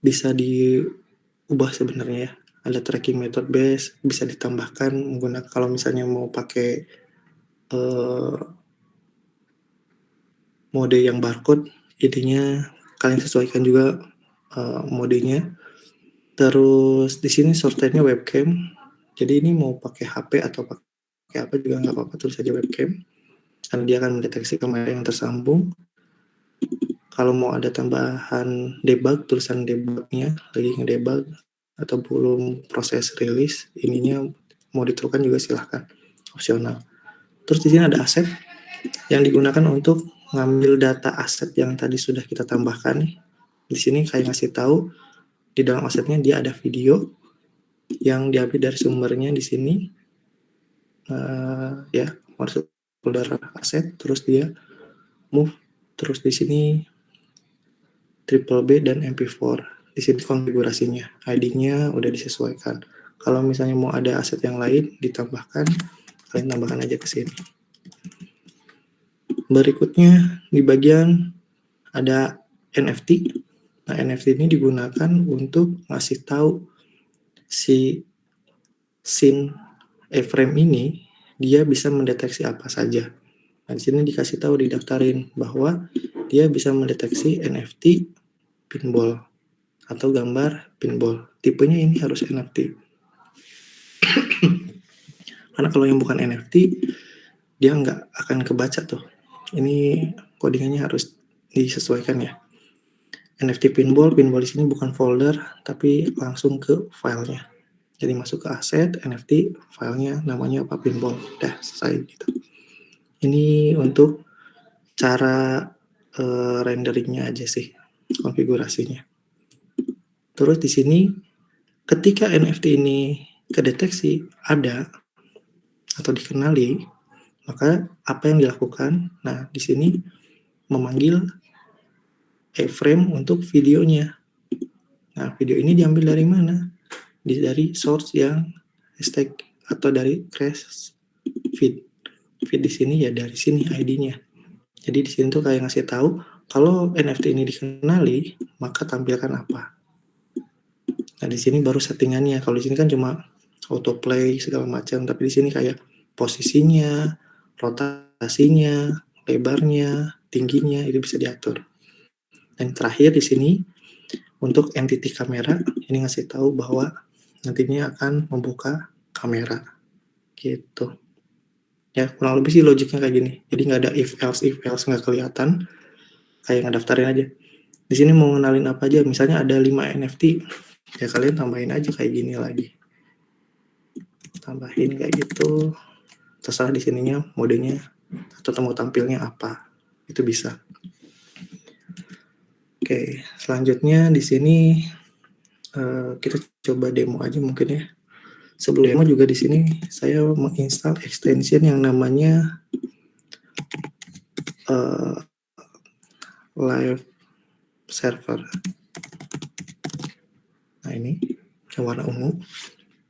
[SPEAKER 2] bisa diubah sebenarnya ya. Ada tracking method base, bisa ditambahkan menggunakan kalau misalnya mau pakai mode yang barcode, intinya kalian sesuaikan juga modenya. Terus di sini sortnya webcam. Jadi ini mau pakai HP atau pakai apa juga nggak apa-apa, tulis saja webcam. Karena dia akan mendeteksi kamera yang tersambung. Kalau mau ada tambahan debug, tulisan debugnya lagi ngedebug atau belum proses rilis, ininya mau diteruskan juga silahkan, opsional. Terus di sini ada aset yang digunakan untuk ngambil data aset yang tadi sudah kita tambahkan nih. Di sini kayak ngasih tahu di dalam asetnya dia ada video yang diambil dari sumbernya di sini. Masuk folder aset, terus dia move, terus di sini triple B dan MP4. Di sini konfigurasinya, ID-nya udah disesuaikan. Kalau misalnya mau ada aset yang lain ditambahkan, kalian tambahkan aja ke sini. Berikutnya di bagian ada NFT. Nah, NFT ini digunakan untuk ngasih tahu si scene frame ini dia bisa mendeteksi apa saja. Nah, di sini dikasih tahu, didaftarin bahwa dia bisa mendeteksi NFT pinball atau gambar pinball. Tipenya ini harus NFT. Karena kalau yang bukan NFT, dia nggak akan kebaca tuh. Ini codingannya harus disesuaikan ya. NFT pinball di sini bukan folder, tapi langsung ke filenya. Jadi masuk ke aset, NFT, filenya namanya apa, pinball. Udah, selesai gitu. Ini untuk cara renderingnya aja sih, konfigurasinya. Terus di sini, ketika NFT ini kedeteksi ada atau dikenali, maka apa yang dilakukan? Nah, di sini memanggil iframe untuk videonya. Nah, video ini diambil dari mana? Dari source yang hashtag atau dari crash feed. Feed di sini ya dari sini ID-nya. Jadi di sini tuh kayak ngasih tahu kalau NFT ini dikenali, maka tampilkan apa. Nah, di sini baru settingannya. Kalau di sini kan cuma autoplay segala macam, tapi di sini kayak posisinya, rotasinya, lebarnya, tingginya itu bisa diatur. Dan terakhir di sini untuk entity kamera ini ngasih tahu bahwa nantinya akan membuka kamera gitu. Ya kurang lebih sih logiknya kayak gini. Jadi nggak ada if else nggak kelihatan, kayak ngedaftarin aja. Di sini mau ngenalin apa aja, misalnya ada 5 NFT, ya kalian tambahin aja kayak gini lagi. Tambahin kayak gitu. Terserah di sininya modenya atau mau tampilnya apa. Itu bisa. Oke, selanjutnya di sini kita coba demo aja mungkin ya. Sebelum demo juga di sini saya menginstal extension yang namanya live server. Nah ini yang warna ungu.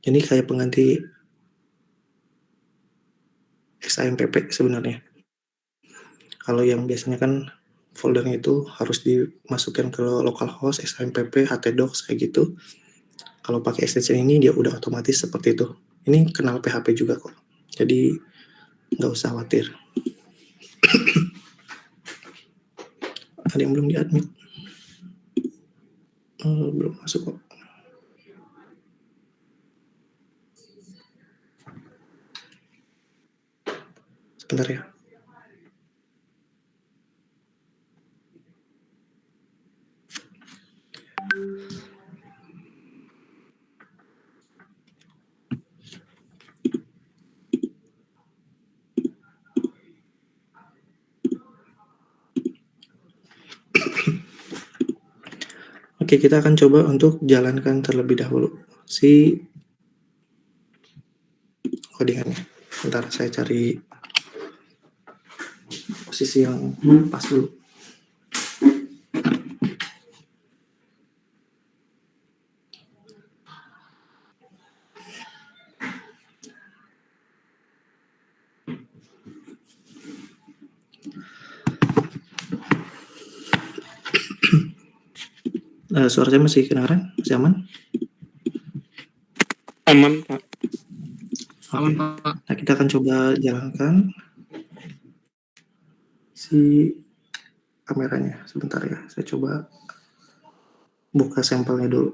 [SPEAKER 2] Ini kayak pengganti XAMPP sebenarnya. Kalau yang biasanya kan foldernya itu harus dimasukkan ke localhost, XAMPP, htdocs kayak gitu. Kalau pakai extension ini dia udah otomatis seperti itu. Ini kenal PHP juga kok. Jadi nggak usah khawatir. Ada yang belum di-admit? Belum masuk kok. Sebentar ya. Oke, kita akan coba untuk jalankan terlebih dahulu si codingannya. Bentar, saya cari posisi yang pas dulu. Suara saya masih kedengaran? Masih aman?
[SPEAKER 5] Aman, Pak.
[SPEAKER 2] Aman, Pak. Nah, kita akan coba jalankan si kameranya. Sebentar ya, saya coba buka sampelnya dulu.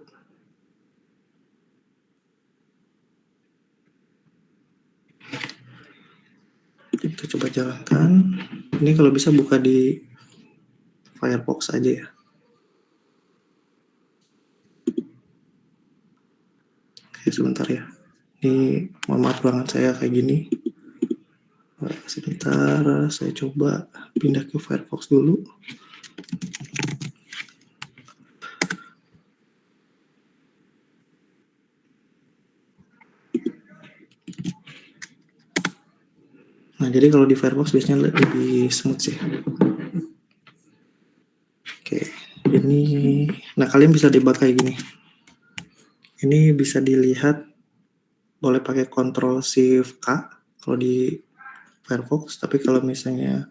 [SPEAKER 2] Kita coba jalankan. Ini kalau bisa buka di Firefox aja ya. Oke, sebentar ya. Ini mohon maaf ruangan saya kayak gini. Sebentar, saya coba pindah ke Firefox dulu. Nah, jadi kalau di Firefox biasanya lebih smooth sih. Oke, ini, nah kalian bisa debug kayak gini. Ini bisa dilihat, boleh pakai Ctrl Shift K kalau di Firefox, tapi kalau misalnya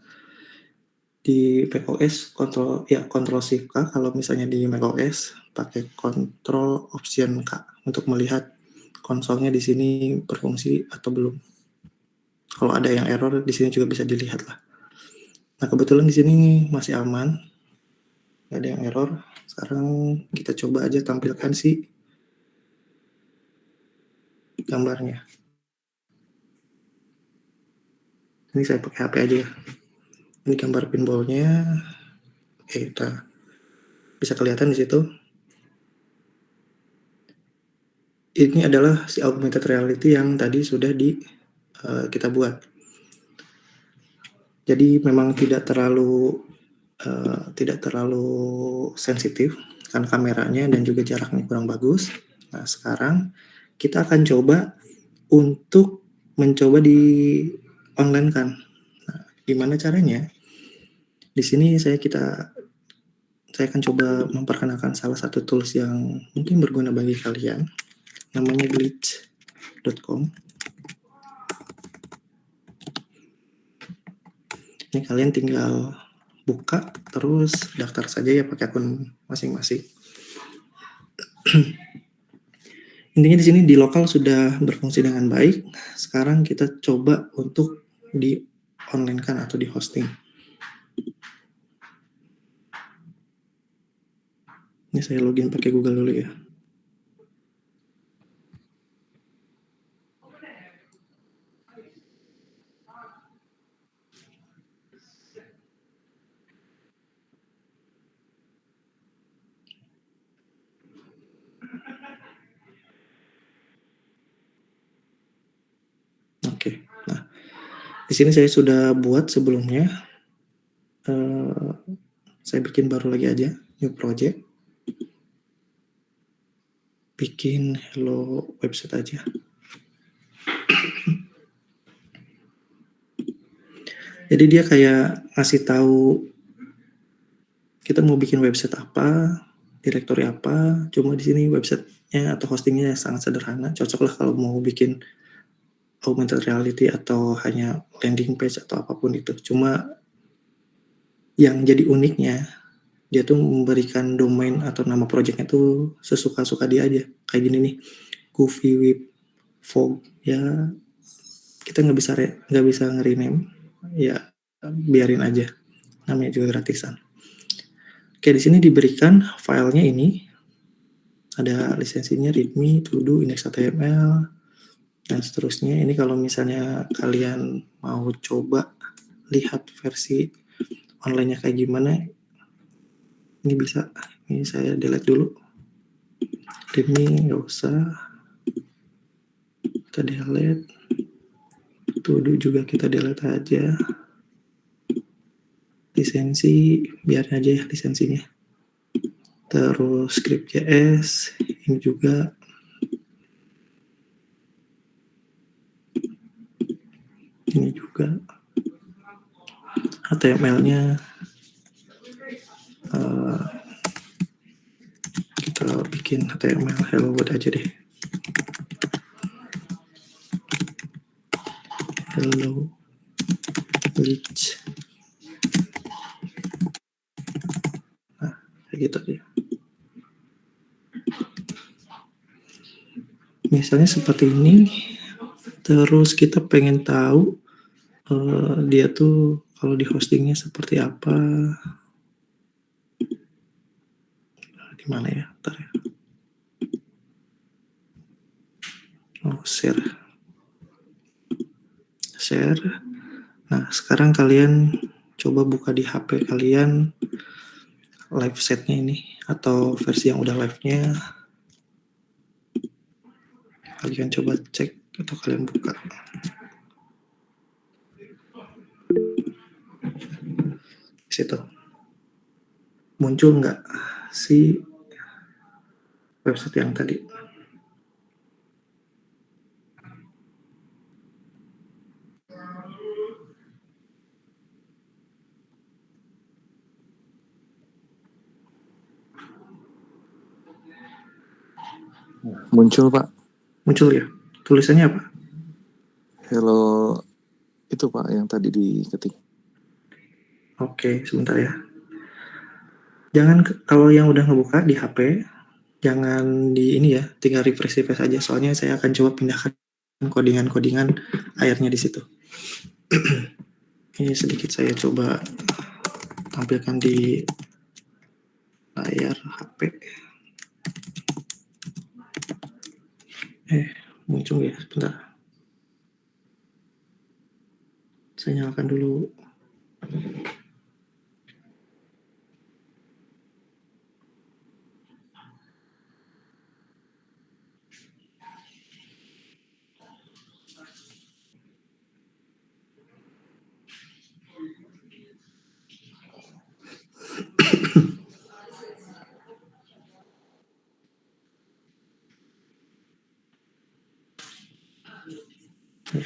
[SPEAKER 2] di macOS Ctrl Shift K, kalau misalnya di macOS pakai Ctrl Option K untuk melihat konsolnya di sini berfungsi atau belum. Kalau ada yang error di sini juga bisa dilihat lah. Nah, kebetulan di sini masih aman, nggak ada yang error. Sekarang kita coba aja tampilkan si gambarnya. Ini saya pakai HP aja ya. Ini gambar pinballnya. Kita bisa kelihatan di situ. Ini adalah si augmented reality yang tadi sudah kita buat. Jadi memang tidak terlalu sensitif karena kameranya dan juga jaraknya kurang bagus. Nah, sekarang kita akan coba untuk mencoba di online kan. Nah, gimana caranya? Di sini saya akan coba memperkenalkan salah satu tools yang mungkin berguna bagi kalian. Namanya glitch.com. Ini kalian tinggal buka terus daftar saja ya pakai akun masing-masing. Intinya di sini di lokal sudah berfungsi dengan baik. Sekarang kita coba untuk di online kan atau di hosting. Ini saya login pakai Google dulu ya. Oke. Nah, di sini saya sudah buat sebelumnya. Saya bikin baru lagi aja, new project. Bikin hello website aja. Jadi dia kayak ngasih tahu kita mau bikin website apa, direktori apa. Cuma di sini websitenya atau hostingnya sangat sederhana. Cocok lah kalau mau bikin augmented reality atau hanya landing page atau apapun itu. Cuma yang jadi uniknya dia tuh memberikan domain atau nama projectnya tuh sesuka-suka dia aja. Kayak gini nih, Goofy with Fog. Ya kita nggak bisa nge-rename. Ya biarin aja. Namanya juga gratisan. Oke, di sini diberikan filenya ini. Ada lisensinya readme, to do, index.html, dan seterusnya. Ini kalau misalnya kalian mau coba lihat versi online-nya kayak gimana, ini bisa. Ini saya delete dulu. Readme nggak usah. Kita delete. To do juga kita delete aja. Lisensi, biar aja ya lisensinya. Terus script.js, ini juga. Ini juga. HTML-nya kita bikin HTML hello world aja deh. Hello glitch. Nah, kayak gitu ya. Misalnya seperti ini. Terus kita pengen tahu dia tuh kalau di hostingnya seperti apa. Di mana ya? Bentar ya. Oh, share. Nah, sekarang kalian coba buka di HP kalian live setnya ini atau versi yang udah live-nya. Kalian coba cek atau kalian buka. Di situ. Muncul nggak si website yang tadi?
[SPEAKER 1] Muncul, Pak.
[SPEAKER 2] Muncul ya? Tulisannya apa?
[SPEAKER 1] Hello, itu Pak yang tadi diketik.
[SPEAKER 2] Oke, sebentar ya. Jangan kalau yang udah ngebuka di HP, jangan di ini ya, tinggal refresh aja. Soalnya saya akan coba pindahkan codingan airnya di situ. Ini sedikit saya coba tampilkan di layar HP. Muncul ya, sebentar. Saya nyalakan dulu.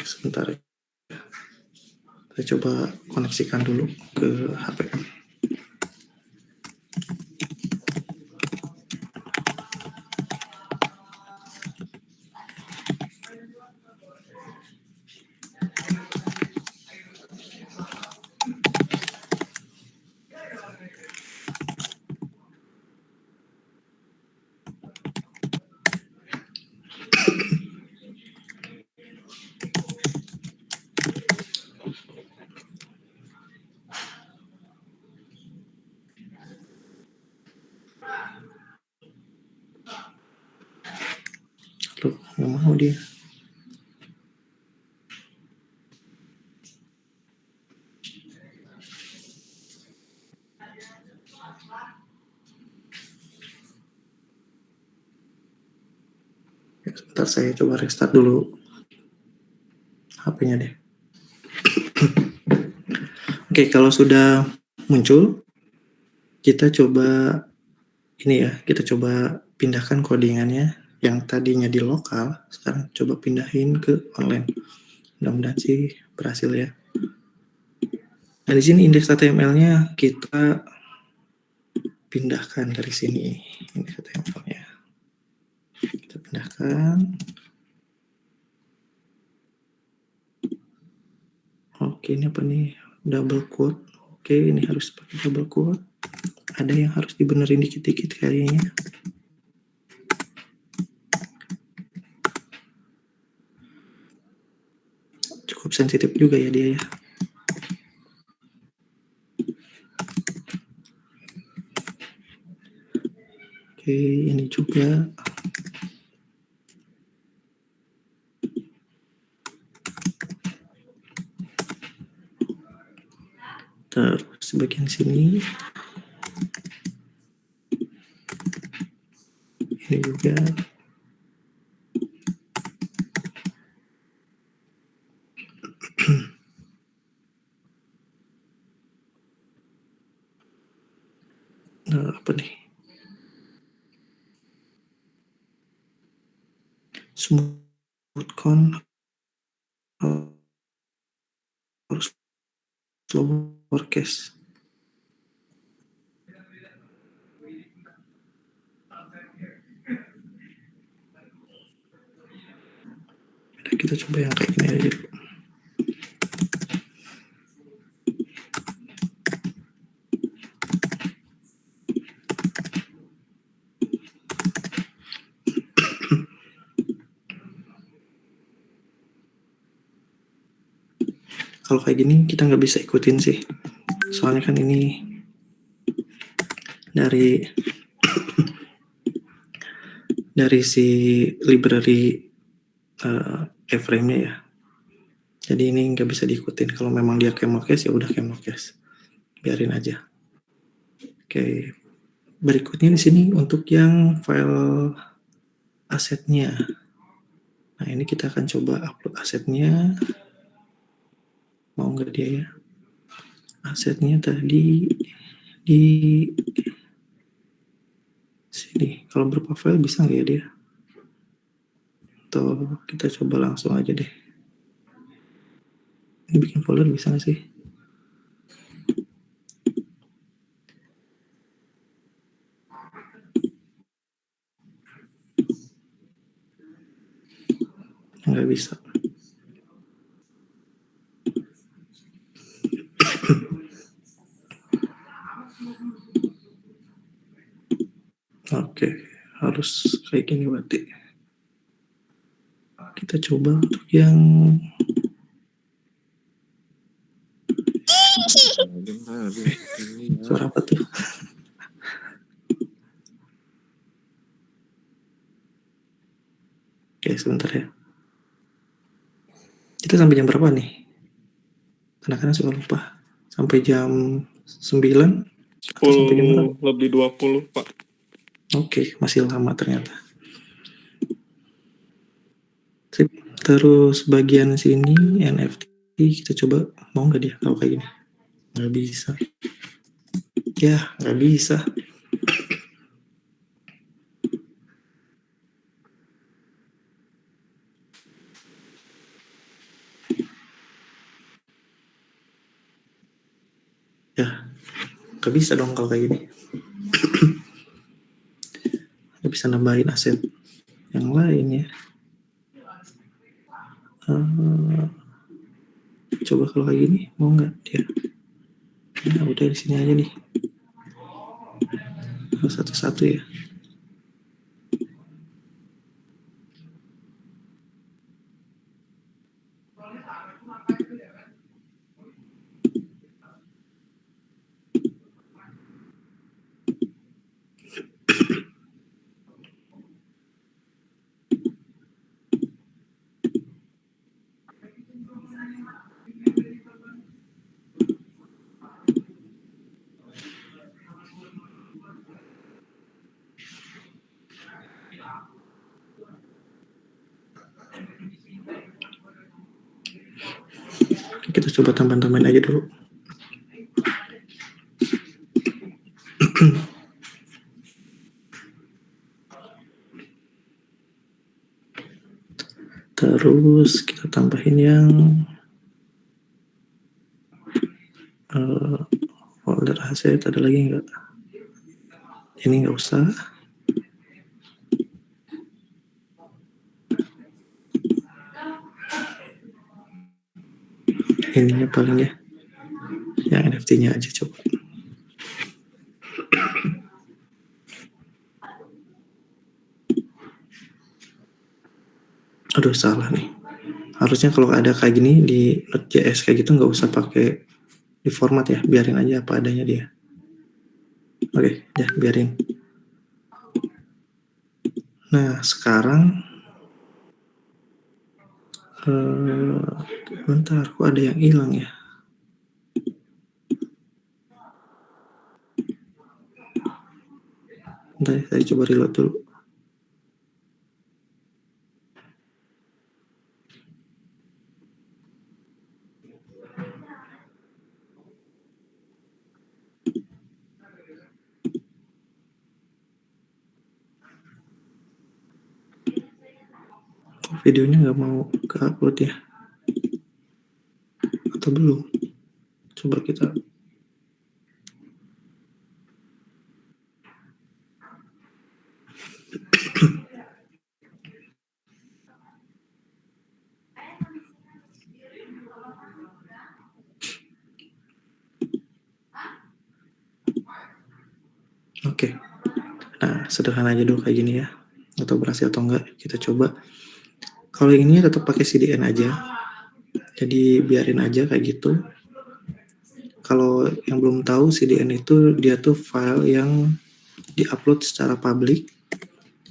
[SPEAKER 2] Sebentar ya. Saya coba koneksikan dulu ke HP. Loh, nggak mau dia. Sebentar, saya coba restart dulu HP-nya deh. Oke, kalau sudah muncul, kita coba ini ya, kita coba pindahkan codingannya yang tadinya di lokal, sekarang coba pindahin ke online. Mudah-mudahan sih berhasil ya. Nah, di sini indeks HTML-nya kita pindahkan dari sini. Indeks HTML-nya kita pindahkan. Oke, ini apa nih? Double quote. Oke, ini harus pakai double quote. Ada yang harus dibenerin dikit-dikit kayaknya. Cukup sensitif juga ya dia ya. Oke, ini juga. Terus bagian sini. Ini juga. Nah, apa nih? Smoothcon harus lowercase. Kita coba yang kayak gini aja dulu. Kalau kayak gini kita nggak bisa ikutin sih, soalnya kan ini dari si library iframe-nya ya. Jadi ini nggak bisa diikutin. Kalau memang dia camel-case ya udah camel-case, biarin aja. Oke, berikutnya di sini untuk yang file asetnya. Nah, ini kita akan coba upload asetnya. Mau nggak dia ya? Asetnya tadi di sini. Kalau berupa file bisa nggak ya dia? Atau kita coba langsung aja deh. Ini bikin folder bisa nggak sih? Nggak bisa. Oke, harus kayak gini berarti. Kita coba untuk yang suara apa tuh? Oke, sebentar ya. Kita sampai jam berapa nih? Kadang-kadang suka lupa. Sampai jam 9 atau sampai jam berapa?
[SPEAKER 5] 10 lebih 20 Pak.
[SPEAKER 2] Oke, masih lama ternyata. Sip. Terus bagian sini NFT kita coba, mau nggak dia kalau kayak gini? Nggak bisa. Ya, nggak bisa. Ya, nggak bisa dong kalau kayak gini. Nggak bisa nambahin aset yang lain ya. Coba kalau kayak gini, mau nggak dia? Nah, udah di sini aja nih. Satu-satu ya. Kita coba tambahin aja dulu. Terus kita tambahin yang folder aset, ada lagi nggak? Ini nggak usah. Ininya paling ya, yang NFT-nya aja coba. Aduh, salah nih. Harusnya kalau ada kayak gini di Node.js kayak gitu nggak usah pakai di format ya, biarin aja apa adanya dia. Oke, ya biarin. Nah, sekarang bentar, kok ada yang hilang ya? Bentar, saya coba reload dulu. Videonya nggak mau ke upload ya, atau belum? Coba kita oke. Nah, sederhana aja dulu kayak gini ya, atau berhasil atau enggak kita coba. Kalau yang ini tetap pakai CDN aja, jadi biarin aja kayak gitu. Kalau yang belum tahu, CDN itu dia tuh file yang diupload secara publik,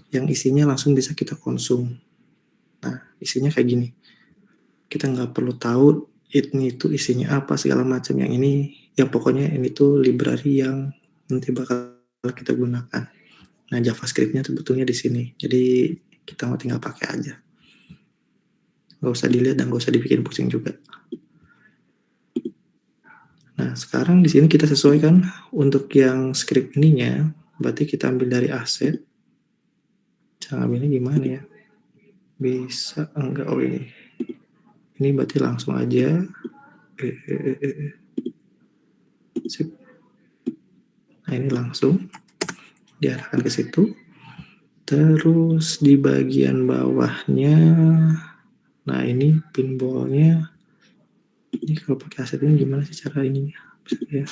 [SPEAKER 2] yang isinya langsung bisa kita konsum. Nah, isinya kayak gini. Kita nggak perlu tahu ini tuh isinya apa segala macam. Yang ini, yang pokoknya ini tuh library yang nanti bakal kita gunakan. Nah, JavaScript-nya sebetulnya di sini. Jadi kita mau tinggal pakai aja. Nggak usah dilihat dan nggak usah dibikin pusing juga. Nah, sekarang di sini kita sesuaikan untuk yang script ininya, berarti kita ambil dari aset. Cara ambilnya gimana ya? Bisa enggak? Oh ini. Ini berarti langsung aja. Sip. Nah, ini langsung diarahkan ke situ. Terus di bagian bawahnya, nah ini pinballnya. Ini kalau pakai aset ini gimana sih cara ininya? Bisa ya.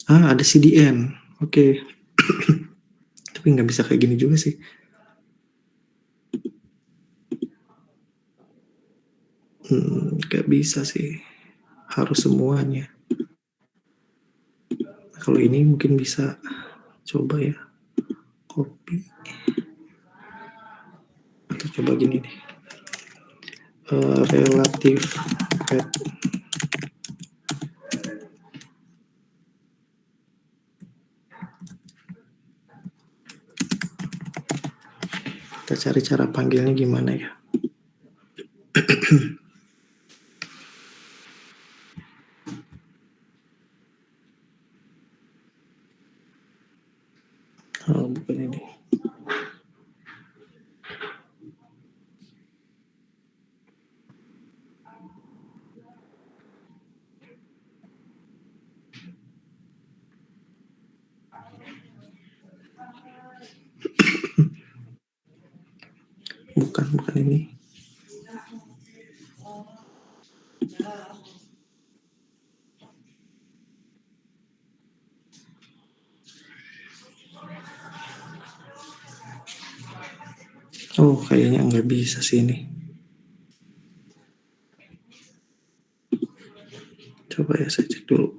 [SPEAKER 2] Ada CDN. Oke. Tapi nggak bisa kayak gini juga sih. Nggak bisa sih. Harus semuanya. Kalau ini mungkin bisa. Coba ya. Copy. Atau coba gini nih. relative pet. Kita cari cara panggilnya gimana ya. Oh, bukan ini. Bukan ini. Oh, kayaknya nggak bisa sih ini. Coba ya saya cek dulu.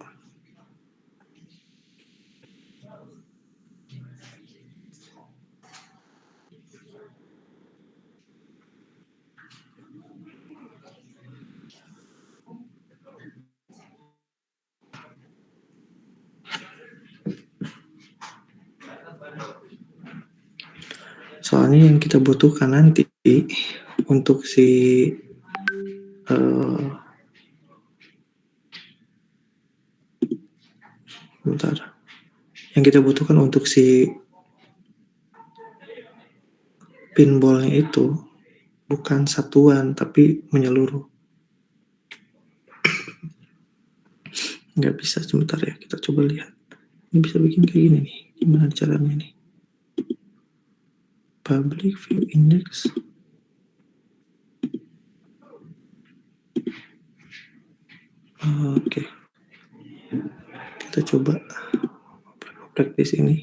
[SPEAKER 2] Soalnya yang kita butuhkan nanti untuk si bentar. Yang kita butuhkan untuk si pinballnya itu bukan satuan tapi menyeluruh. Nggak bisa, sebentar ya, kita coba lihat. Ini bisa bikin kayak gini nih. Gimana caranya nih? Public view index. Oke. Kita coba oprek di sini.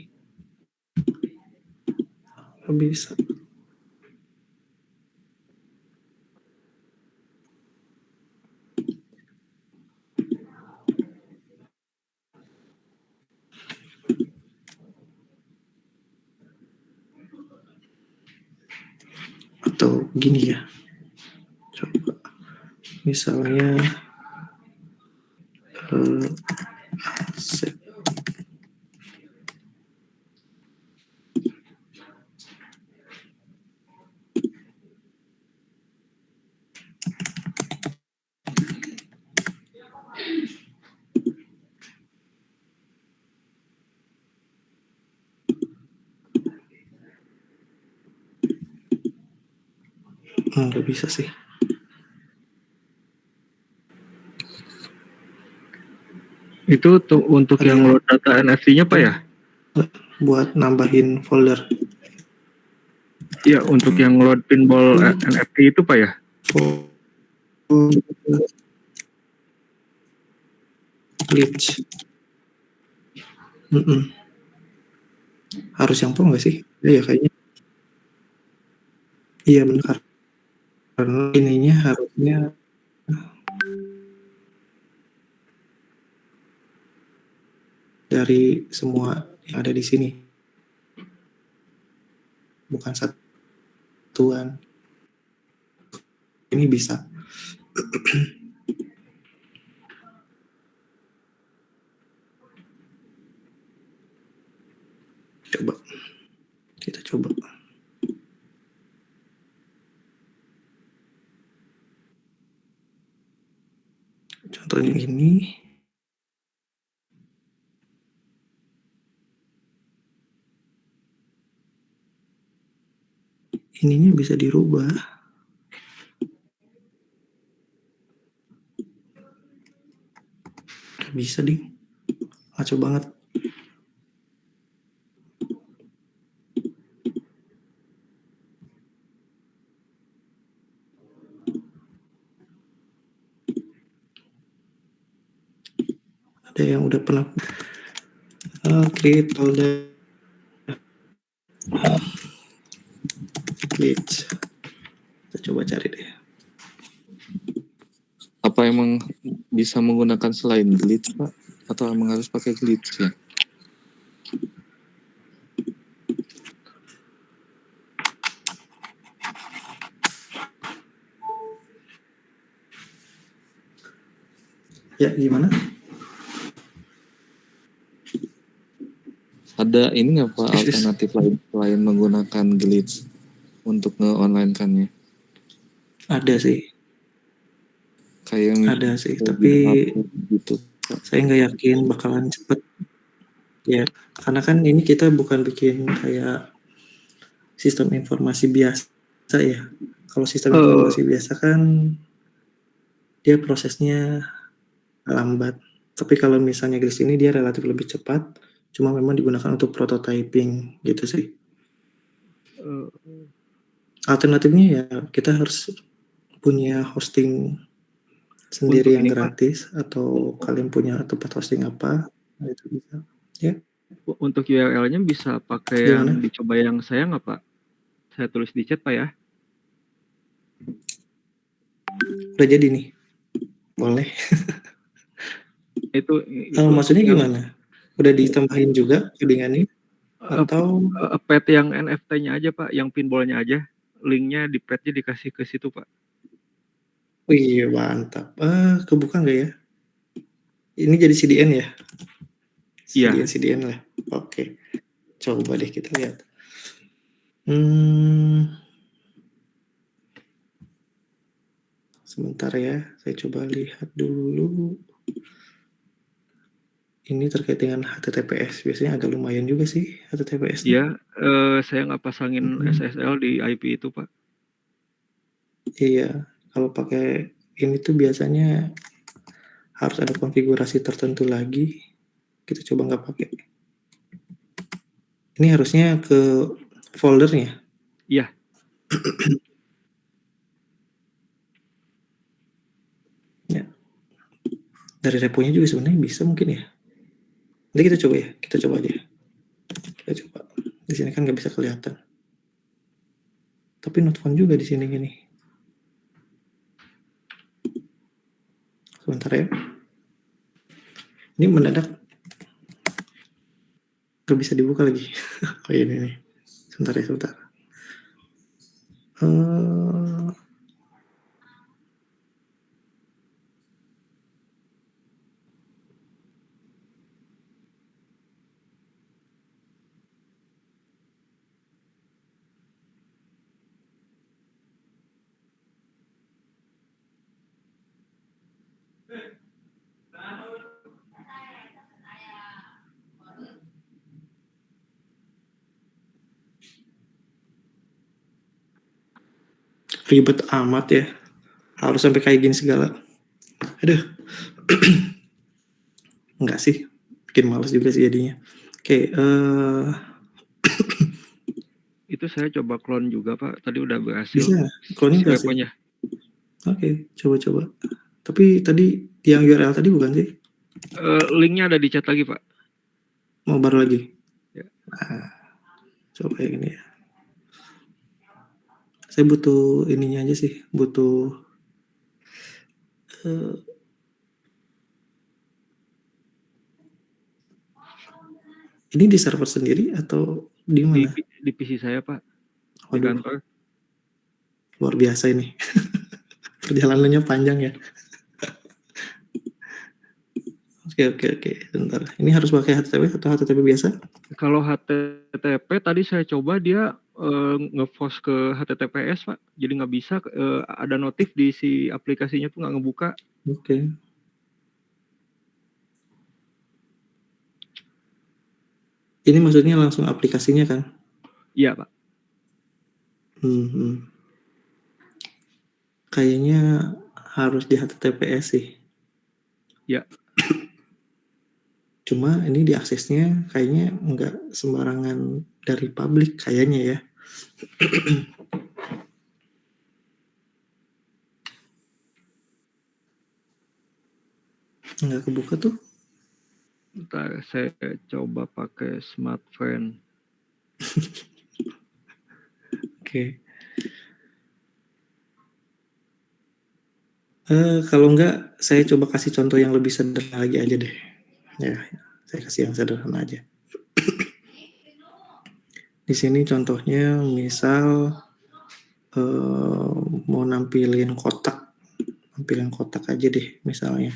[SPEAKER 2] Nggak bisa. Atau gini ya. Coba. Misalnya set. Nggak bisa sih.
[SPEAKER 1] Itu tuh untuk yang load data NFC-nya Pak ya?
[SPEAKER 2] Buat nambahin folder.
[SPEAKER 1] Iya, untuk yang load pinball NFT itu Pak ya?
[SPEAKER 2] Glitch. Harus yang pro nggak sih? Iya kayaknya. Iya benar. Karena ininya harusnya dari semua yang ada di sini. Bukan satuan. Ini bisa. Coba. Kita coba. Contohnya ini. Ininya bisa dirubah. Bisa ding. Ngaco banget. Ada yang udah pernah create folder glitch. Kita coba cari deh.
[SPEAKER 1] Apa emang bisa menggunakan selain glitch Pak? Atau emang harus pakai glitch ya?
[SPEAKER 2] Ya, gimana?
[SPEAKER 1] Ada ini nggak Pak
[SPEAKER 2] Terus.
[SPEAKER 1] alternatif lain selain menggunakan glitch untuk nge-online-kannya?
[SPEAKER 2] Ada sih,
[SPEAKER 1] Kayak
[SPEAKER 2] ada sih.
[SPEAKER 1] misalnya
[SPEAKER 2] Tapi
[SPEAKER 1] gitu.
[SPEAKER 2] saya nggak yakin bakalan cepet. Ya, karena kan ini kita bukan bikin kayak sistem informasi biasa ya. Kalau sistem informasi biasa kan dia prosesnya lambat. Tapi kalau misalnya Gris ini dia relatif lebih cepat, cuma memang digunakan untuk prototyping gitu sih. Alternatifnya ya kita harus punya hosting sendiri
[SPEAKER 5] Untuk
[SPEAKER 2] yang
[SPEAKER 5] ini, Pak.
[SPEAKER 2] gratis atau kalian punya tempat hosting apa itu bisa. Ya,
[SPEAKER 5] Untuk URL-nya bisa pakai yang
[SPEAKER 2] gimana?
[SPEAKER 5] dicoba yang saya nggak, Pak? Saya tulis di chat, Pak ya.
[SPEAKER 2] Udah jadi nih. Boleh.
[SPEAKER 5] Itu
[SPEAKER 2] Maksudnya
[SPEAKER 5] yang
[SPEAKER 2] gimana? Udah ditambahin juga codingannya atau
[SPEAKER 5] pet yang NFT-nya aja, Pak, yang pinball-nya aja. Linknya di pet-nya dikasih ke situ, Pak.
[SPEAKER 2] wih mantap. Kebuka nggak ya? Ini jadi CDN ya?
[SPEAKER 5] Iya.
[SPEAKER 2] CDN lah. Oke. Coba deh kita lihat. Sebentar ya, saya coba lihat dulu. Ini terkait dengan HTTPS, biasanya agak lumayan juga sih HTTPS.
[SPEAKER 5] Iya, saya nggak pasangin SSL di IP itu, Pak.
[SPEAKER 2] Iya, kalau pakai ini tuh biasanya harus ada konfigurasi tertentu lagi. Kita coba nggak pakai. Ini harusnya ke foldernya.
[SPEAKER 5] Iya.
[SPEAKER 2] Ya. Dari reponya juga sebenarnya bisa mungkin ya. Nanti kita coba ya, kita coba aja. Kita coba. Di sini kan nggak bisa kelihatan. Tapi not found juga di sini gini. Sebentar ya. Ini mendadak nggak bisa dibuka lagi. Oh ini nih. Sebentar ya, sebentar. Ribet amat ya. Harus sampai kayak gini segala. Aduh. Enggak sih. Bikin males juga sih jadinya. Oke,
[SPEAKER 5] Itu saya coba clone juga, Pak. Tadi udah berhasil.
[SPEAKER 2] bisa. Cloning
[SPEAKER 5] Si
[SPEAKER 2] berhasil.
[SPEAKER 5] reponya.
[SPEAKER 2] Oke, coba-coba. Tapi tadi yang URL tadi bukan sih?
[SPEAKER 5] Linknya ada di chat lagi, Pak.
[SPEAKER 2] Mau baru lagi?
[SPEAKER 5] Ya.
[SPEAKER 2] Coba yang ini ya. Saya butuh ininya aja sih. Butuh ini di server sendiri atau di mana?
[SPEAKER 5] Di PC saya, Pak. Di
[SPEAKER 2] Waduh,
[SPEAKER 5] kantor.
[SPEAKER 2] luar biasa ini. Perjalanannya panjang ya. Oke. Bentar. Ini harus pakai HTTP atau HTTP biasa?
[SPEAKER 5] Kalau HTTP tadi saya coba dia nge-force ke HTTPS, Pak. Jadi nggak bisa, ada notif di si aplikasinya tuh nggak ngebuka.
[SPEAKER 2] Oke. Ini maksudnya langsung aplikasinya kan?
[SPEAKER 5] Iya, Pak.
[SPEAKER 2] Kayaknya harus di HTTPS sih.
[SPEAKER 5] Ya.
[SPEAKER 2] Cuma ini diaksesnya kayaknya nggak sembarangan dari publik kayaknya ya. Nggak kebuka tuh.
[SPEAKER 5] Ntar saya coba pakai smartphone.
[SPEAKER 2] Oke. Kalau enggak, saya coba kasih contoh yang lebih sederhana lagi aja deh. Ya, saya kasih yang sederhana aja. Di sini contohnya misal mau nampilin kotak aja deh misalnya.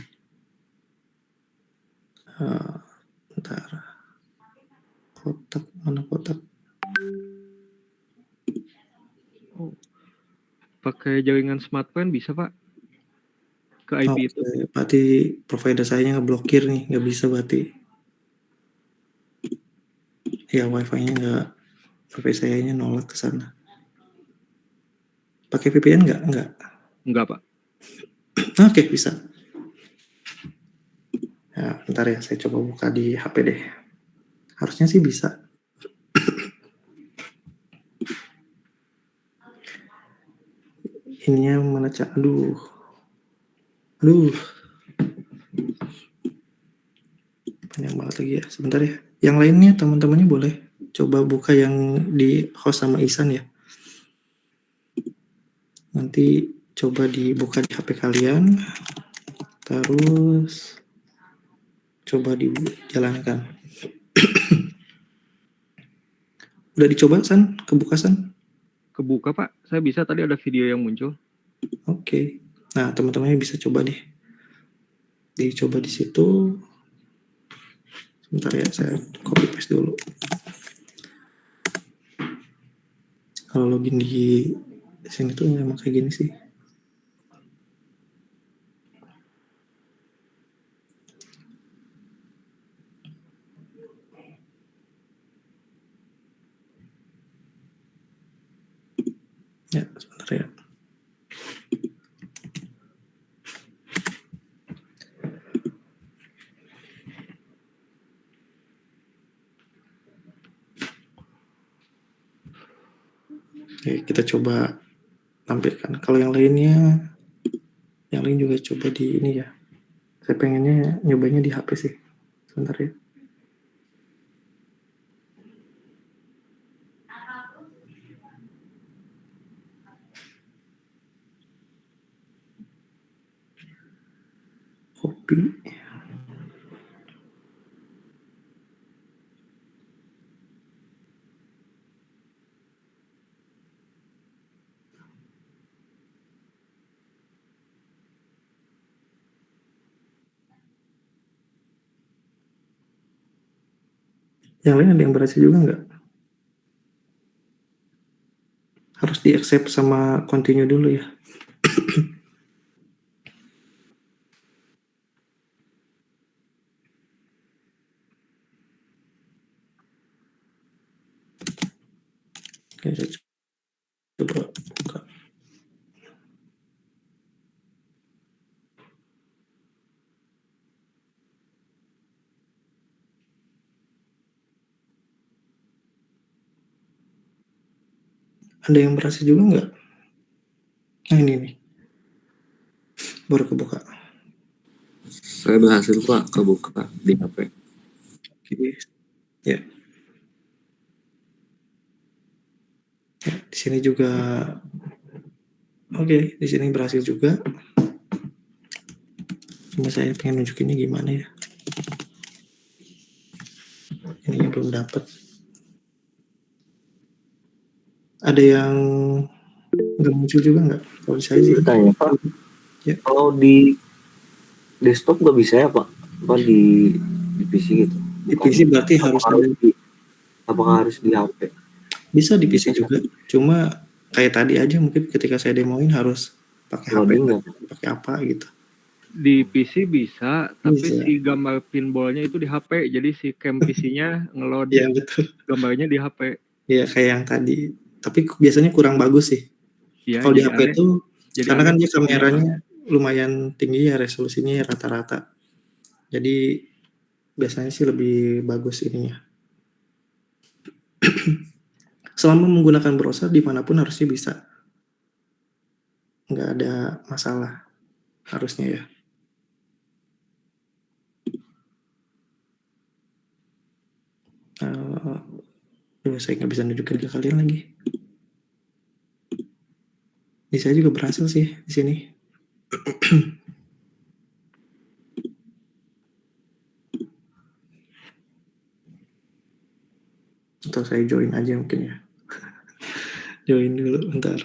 [SPEAKER 2] Bentar. Kotak, mana kotak?
[SPEAKER 5] Oh, pakai jaringan smartphone bisa Pak? Ke IP
[SPEAKER 2] Oke,
[SPEAKER 5] itu?
[SPEAKER 2] berarti provider saya ngeblokir nih, nggak bisa berarti. Ya wifi-nya nggak, wifi saya nolak ke sana. Pakai VPN nggak? Nggak.
[SPEAKER 5] Enggak Pak.
[SPEAKER 2] Oke, bisa. Ya, bentar ya, saya coba buka di HP deh. Harusnya sih bisa. Ininya mana cak? Aduh. Panjang banget lagi ya. Sebentar ya. Yang lainnya teman-temannya boleh coba buka yang di host sama Isan ya. Nanti coba dibuka di HP kalian. Terus coba dijalankan. Udah dicoba San? Kebuka San?
[SPEAKER 5] Kebuka Pak. Saya bisa, tadi ada video yang muncul.
[SPEAKER 2] Oke. Nah, teman-temannya bisa coba deh. Dicoba di situ. Sebentar ya, saya copy paste dulu. Kalau login di sini tuh memang kayak gini sih. Ya, sebentar ya. Oke, kita coba tampilkan. Kalau yang lainnya, yang lain juga coba di ini ya. Saya pengennya nyobanya di HP sih. Sebentar ya. Copy. Yang lain ada yang berhasil juga nggak? Harus di accept sama continue dulu ya. Oke, saya coba buka. Ada yang berhasil juga nggak? Nah ini nih. Baru kebuka.
[SPEAKER 1] Saya berhasil Pak kebuka di HP.
[SPEAKER 2] Oke. Ya. Ya, di sini juga. Oke, di sini berhasil juga. Cuma saya pengen nunjukinnya gimana ya. Ini belum dapat. Ada yang nggak muncul juga nggak? Kalau di saya sih.
[SPEAKER 3] Bertanya Pak,
[SPEAKER 2] Ya.
[SPEAKER 3] kalau di desktop nggak bisa ya Pak? Apa di PC gitu?
[SPEAKER 2] Di PC berarti harus ada.
[SPEAKER 3] Apakah harus di HP?
[SPEAKER 2] Bisa di PC juga. Cuma kayak tadi aja mungkin ketika saya demoin harus pakai HP,
[SPEAKER 3] Loading nggak?
[SPEAKER 2] pakai apa gitu.
[SPEAKER 5] Di PC bisa, tapi
[SPEAKER 2] Bisa.
[SPEAKER 5] si gambar pinballnya itu di HP. Jadi si cam PC-nya ngeload
[SPEAKER 2] Iya betul.
[SPEAKER 5] gambarnya di HP.
[SPEAKER 2] Iya kayak yang tadi. Tapi biasanya kurang bagus sih.
[SPEAKER 5] Ya,
[SPEAKER 2] Kalau di
[SPEAKER 5] jadi
[SPEAKER 2] HP
[SPEAKER 5] aneh.
[SPEAKER 2] itu
[SPEAKER 5] Jadi
[SPEAKER 2] karena
[SPEAKER 5] aneh
[SPEAKER 2] kan dia
[SPEAKER 5] fotonya, Pak.
[SPEAKER 2] kameranya lumayan tinggi ya, resolusinya ya rata-rata. Jadi biasanya sih lebih bagus ininya. Selama menggunakan browser dimanapun harusnya bisa. Nggak ada masalah harusnya ya. Saya nggak bisa nunjukin ke kalian lagi. Ini saya juga berhasil sih di sini. Atau saya join aja mungkin ya. Join dulu bentar.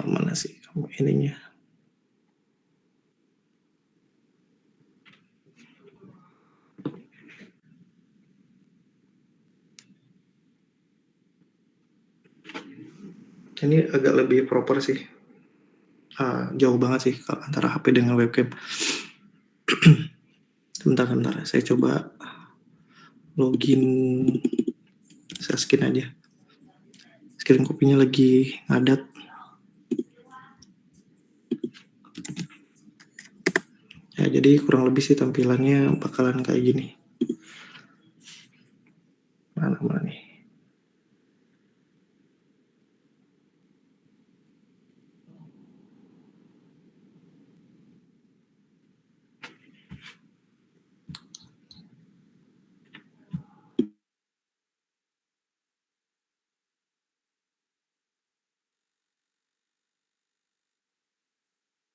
[SPEAKER 2] Mana sih? ininya. Ini agak lebih proper sih. Jauh banget sih kalau antara HP dengan webcam. Sebentar, saya coba login. Saya skin aja. Screen copy-nya lagi ngadat. Ya, jadi kurang lebih sih tampilannya bakalan kayak gini. Mana nih?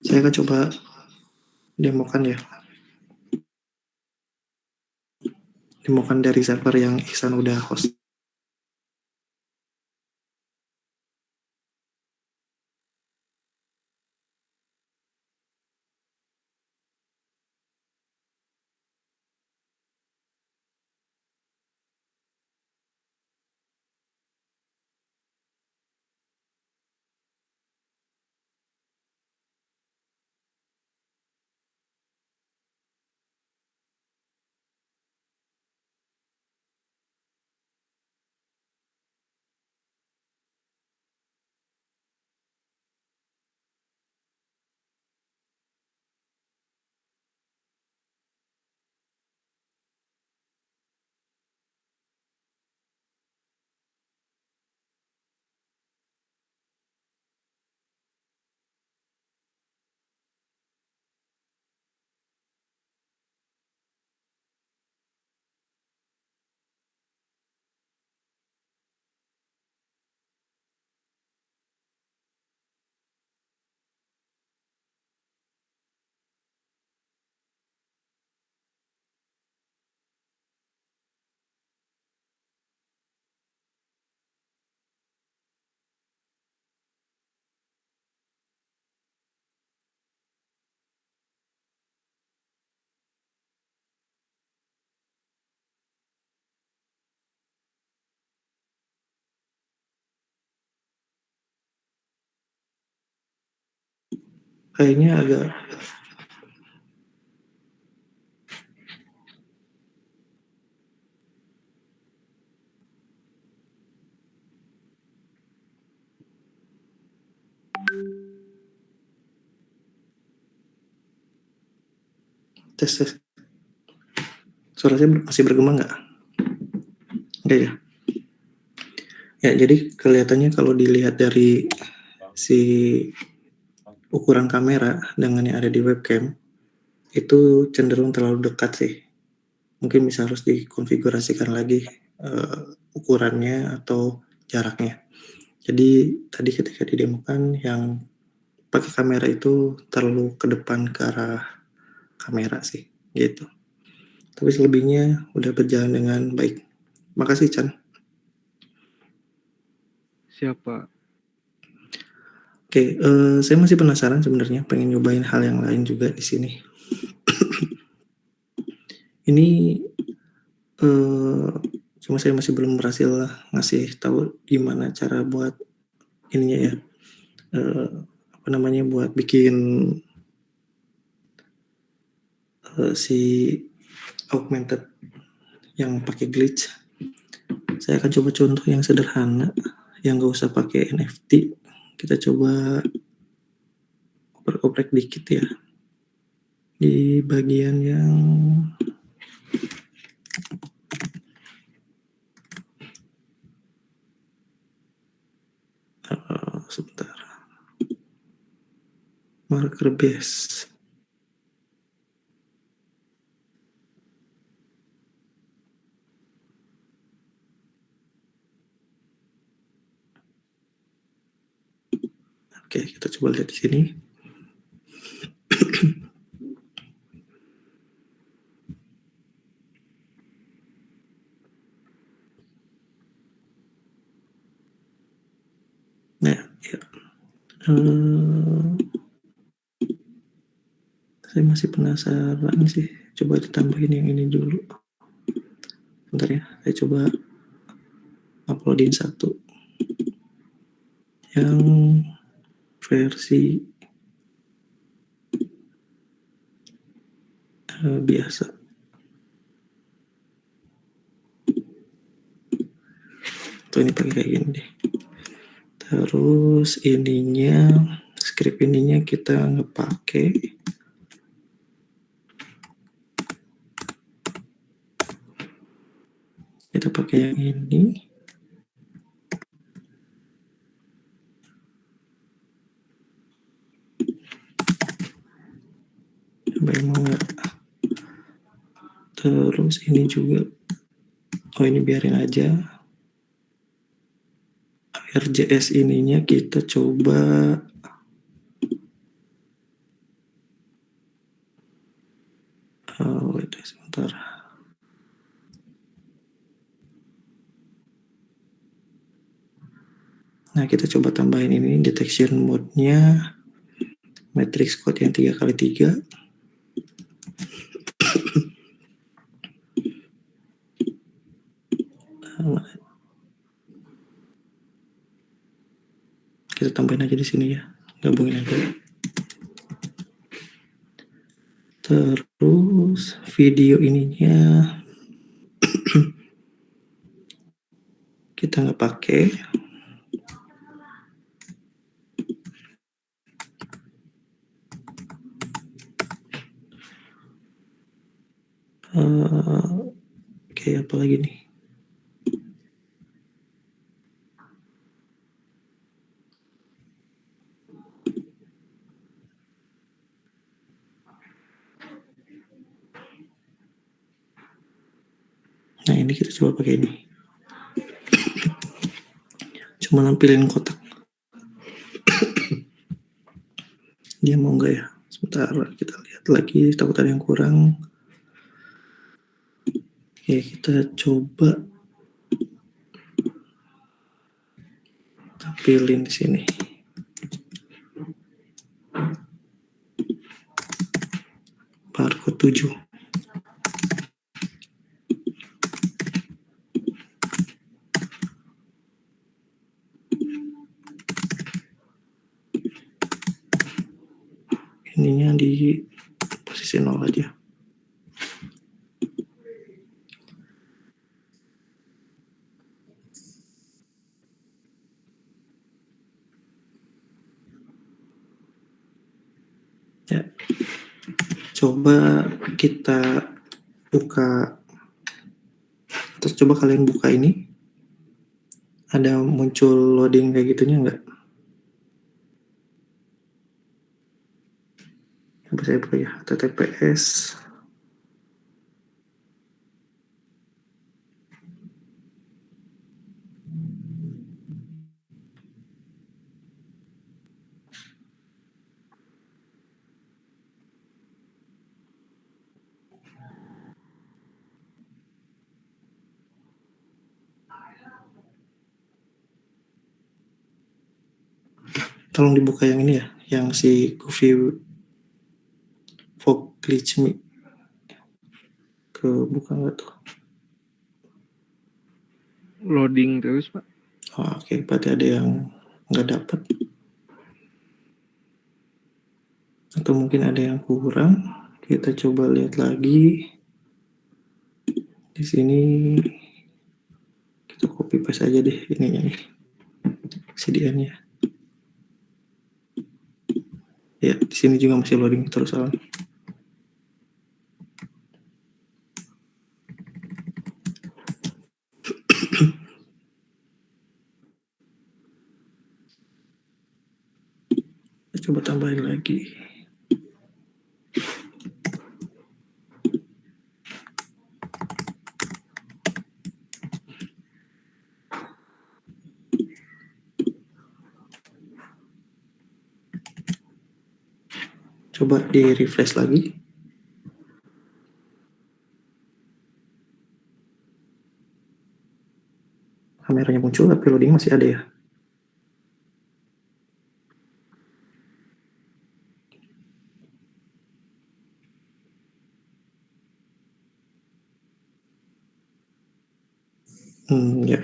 [SPEAKER 2] Saya akan coba demokan ya. Demokan dari server yang Ihsan udah host. Kayaknya agak tes. Suara saya masih bergema nggak? Enggak ya? Ya, jadi kelihatannya kalau dilihat dari si ukuran kamera dengan yang ada di webcam, itu cenderung terlalu dekat sih. Mungkin bisa harus dikonfigurasikan lagi ukurannya atau jaraknya. Jadi tadi ketika didemokan yang pakai kamera itu terlalu ke depan ke arah kamera sih, gitu. Tapi selebihnya udah berjalan dengan baik. Makasih Chan.
[SPEAKER 5] Siapa?
[SPEAKER 2] Oke, saya masih penasaran sebenarnya, pengen nyobain hal yang lain juga di sini. Ini cuma saya masih belum berhasil ngasih tahu gimana cara buat ininya ya, apa namanya, buat bikin si augmented yang pakai glitch. Saya akan coba contoh yang sederhana, yang gak usah pakai NFT. Kita coba oprek-oprek dikit ya di bagian yang sebentar, marker base. Oke, kita coba lihat di sini. Nah, ya. Saya masih penasaran sih. Coba ditambahin yang ini dulu. Bentar ya, saya coba uploadin satu. Yang versi biasa. Tuh ini pakai kayak gini deh. Terus ininya, script ininya kita ngepakai yang ini. Coba yang mau nggak? Terus ini juga, oh ini biarin aja. RJS ininya kita coba wait sebentar. Nah kita coba tambahin ini detection mode-nya matrix code yang 3x3. Kita tambahin aja di sini ya, gabungin aja. Terus video ininya kita nggak pakai. Oke, apa lagi nih? Nah ini kita coba pakai ini. Cuma nampilin kotak. Dia mau nggak ya? Sebentar kita lihat lagi, takut ada yang kurang. Oke, kita coba tampilin di sini. Barcode 7. Ininya di posisi 0 aja. Ya. Coba kita buka, terus coba kalian buka ini. Ada muncul loading kayak gitunya nggak? Coba saya buka ya, https. Tolong dibuka yang ini ya, yang si Goofy Fog Glitch Me. Kebuka nggak tuh?
[SPEAKER 5] Loading terus, Pak.
[SPEAKER 2] Oh, oke, berarti ada yang nggak dapat. Atau mungkin ada yang kurang. Kita coba lihat lagi. Di sini kita copy paste aja deh ininya nih. CDN-nya. Ya, di sini juga masih loading terus soalnya. Kita coba tambahin lagi. Coba di refresh lagi. Kameranya muncul tapi loading masih ada ya. Ya.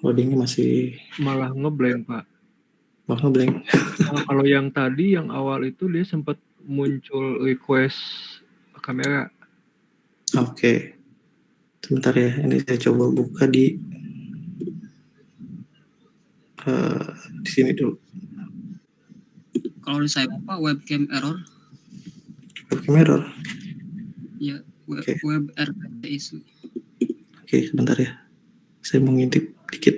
[SPEAKER 2] Loadingnya masih
[SPEAKER 5] Malah ngeblank, Pak.
[SPEAKER 2] blank.
[SPEAKER 5] Kalau yang tadi yang awal itu dia sempat muncul request kamera.
[SPEAKER 2] Oke. Sebentar ya, ini saya coba buka di sini dulu.
[SPEAKER 6] Kalau di saya apa webcam error?
[SPEAKER 2] Webcam error.
[SPEAKER 6] Ya,
[SPEAKER 2] Oke.
[SPEAKER 6] web RPT issue.
[SPEAKER 2] Oke, sebentar ya. Saya mau ngintip dikit.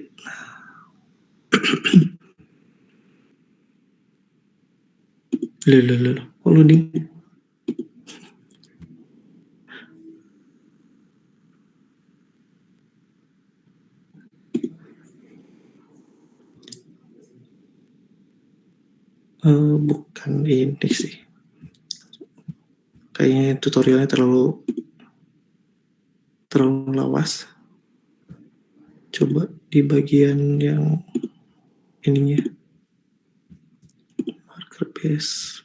[SPEAKER 2] Loh. Kok loading? Bukan ini sih. Kayaknya tutorialnya terlalu lawas. Coba di bagian yang ininya. Marker base.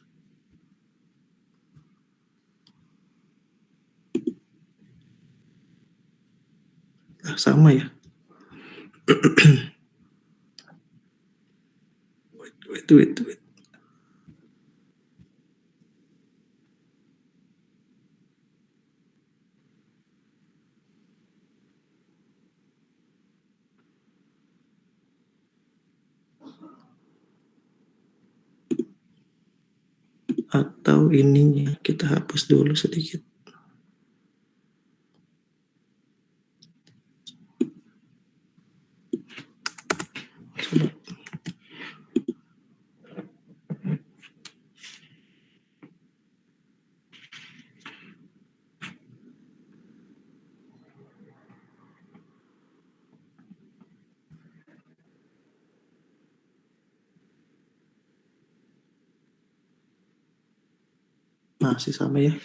[SPEAKER 2] Sama ya. wait. Atau ininya kita hapus dulu sedikit. Coba. Masih sama ya.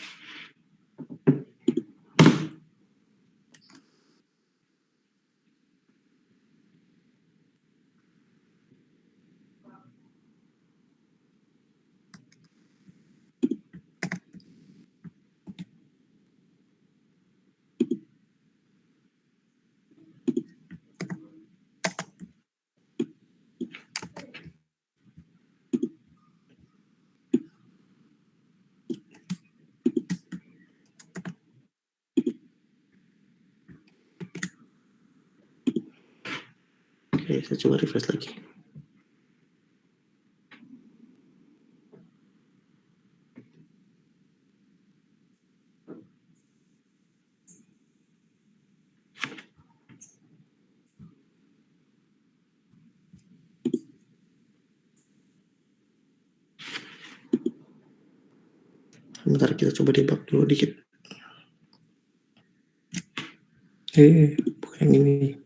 [SPEAKER 2] Oke, saya coba refresh lagi. Sebentar kita coba debug dulu dikit. Bukan yang ini.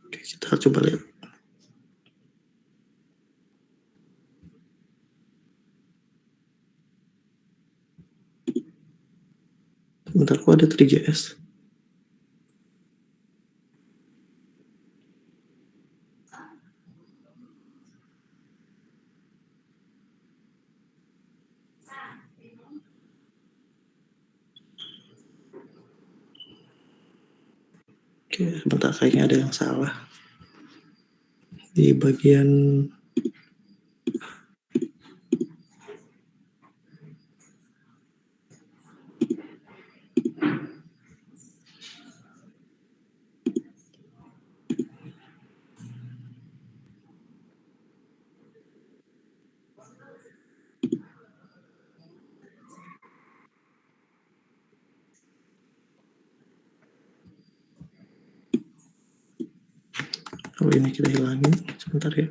[SPEAKER 2] Oke, kita coba lihat. Sebentar, kok ada 3GS? Oke, sebentar, kayaknya ada yang salah. Di bagian ini kita hilangin. Sebentar ya.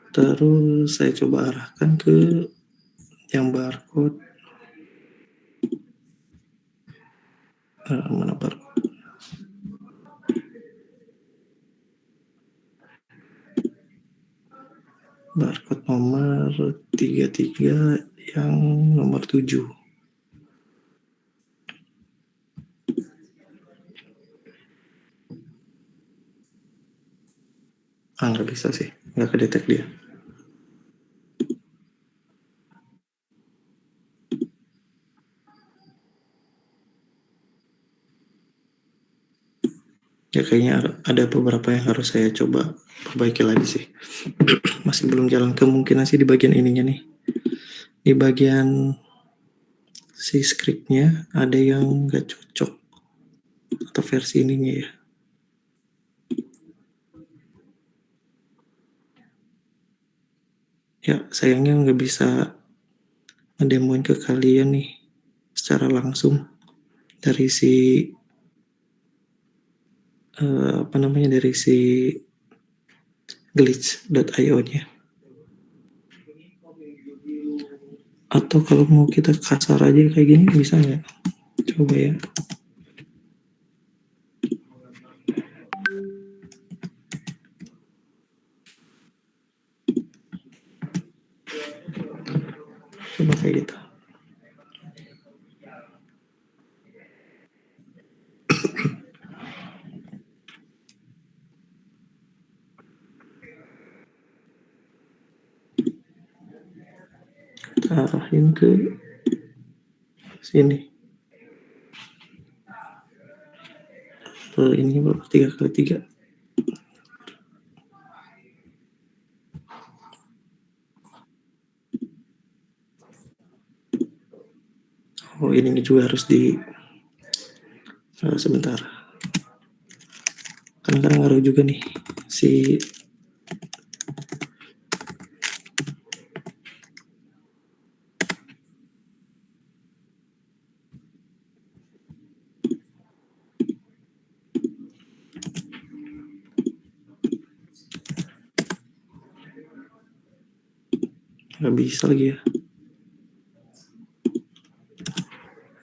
[SPEAKER 2] Terus saya coba arahkan ke Yang barcode mana barcode? Barcode nomor 33 yang nomor 7. Nggak bisa sih, nggak kedetek dia. Ya kayaknya ada beberapa yang harus saya coba perbaiki lagi sih. Masih belum jalan, kemungkinan sih di bagian ininya nih. Di bagian si scriptnya ada yang nggak cocok atau versi ininya ya. Ya sayangnya nggak bisa ngedemoin ke kalian nih secara langsung dari si dari si glitch.io-nya. Atau kalau mau kita kasar aja kayak gini bisa nggak? Coba ya. Coba kayak gitu. Kita arahin ke sini. Ini berapa? 3x3. Oh ini juga harus di sebentar. Kadang-kadang ngaruh juga nih si nggak bisa lagi ya.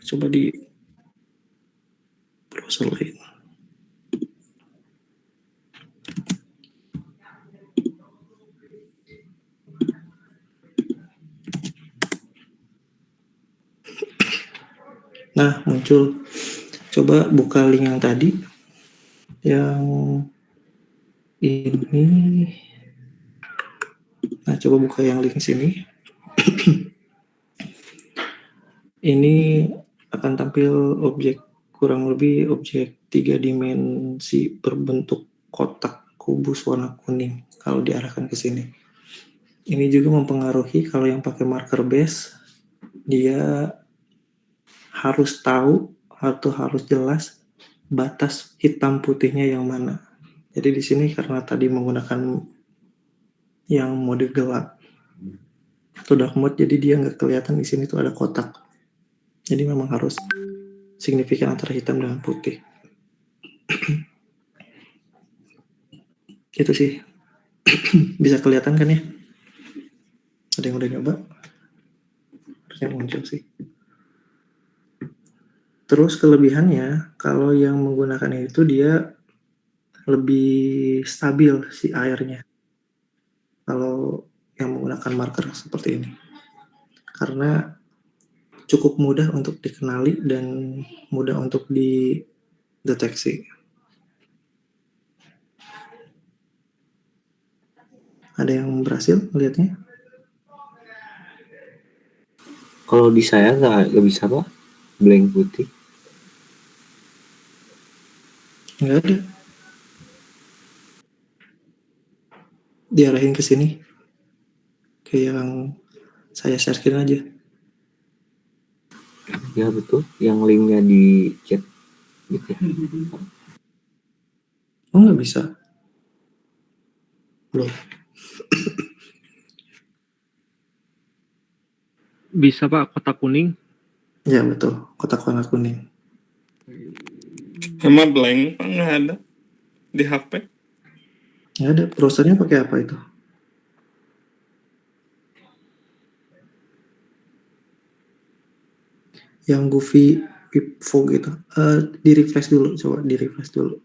[SPEAKER 2] Coba di browser lain. Nah muncul. Coba buka link yang tadi. Yang ini. Nah coba buka yang link sini. Ini akan tampil objek kurang lebih objek 3 dimensi berbentuk kotak kubus warna kuning kalau diarahkan ke sini. Ini juga mempengaruhi kalau yang pakai marker base, dia harus tahu atau harus jelas batas hitam putihnya yang mana. Jadi di sini karena tadi menggunakan yang mode gelap atau dark mode, jadi dia nggak kelihatan di sini tuh ada kotak. Jadi memang harus signifikan antara hitam dengan putih. Itu sih. Bisa kelihatan kan ya? Ada yang udah nyoba? Harusnya muncul sih. Terus kelebihannya, kalau yang menggunakan itu dia lebih stabil si airnya. Kalau yang menggunakan marker seperti ini. Karena cukup mudah untuk dikenali dan mudah untuk dideteksi. Ada yang berhasil melihatnya?
[SPEAKER 3] Kalau di saya nggak bisa Pak, blank putih.
[SPEAKER 2] Nggak ada. Diarahin ke sini. Ke yang saya share-in aja.
[SPEAKER 3] Ya betul, yang linknya di chat gitu.
[SPEAKER 2] Oh nggak bisa. Belum.
[SPEAKER 5] Bisa Pak, kotak kuning.
[SPEAKER 2] Ya betul, kotak warna kuning.
[SPEAKER 1] Sama blank Pak, nggak ada di HP.
[SPEAKER 2] Nggak ada. Browsernya pakai apa itu? yang Goofy Vivo gitu. Di refresh dulu, coba di refresh dulu.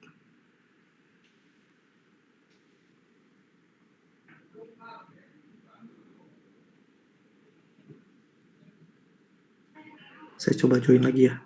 [SPEAKER 2] Saya coba join lagi ya.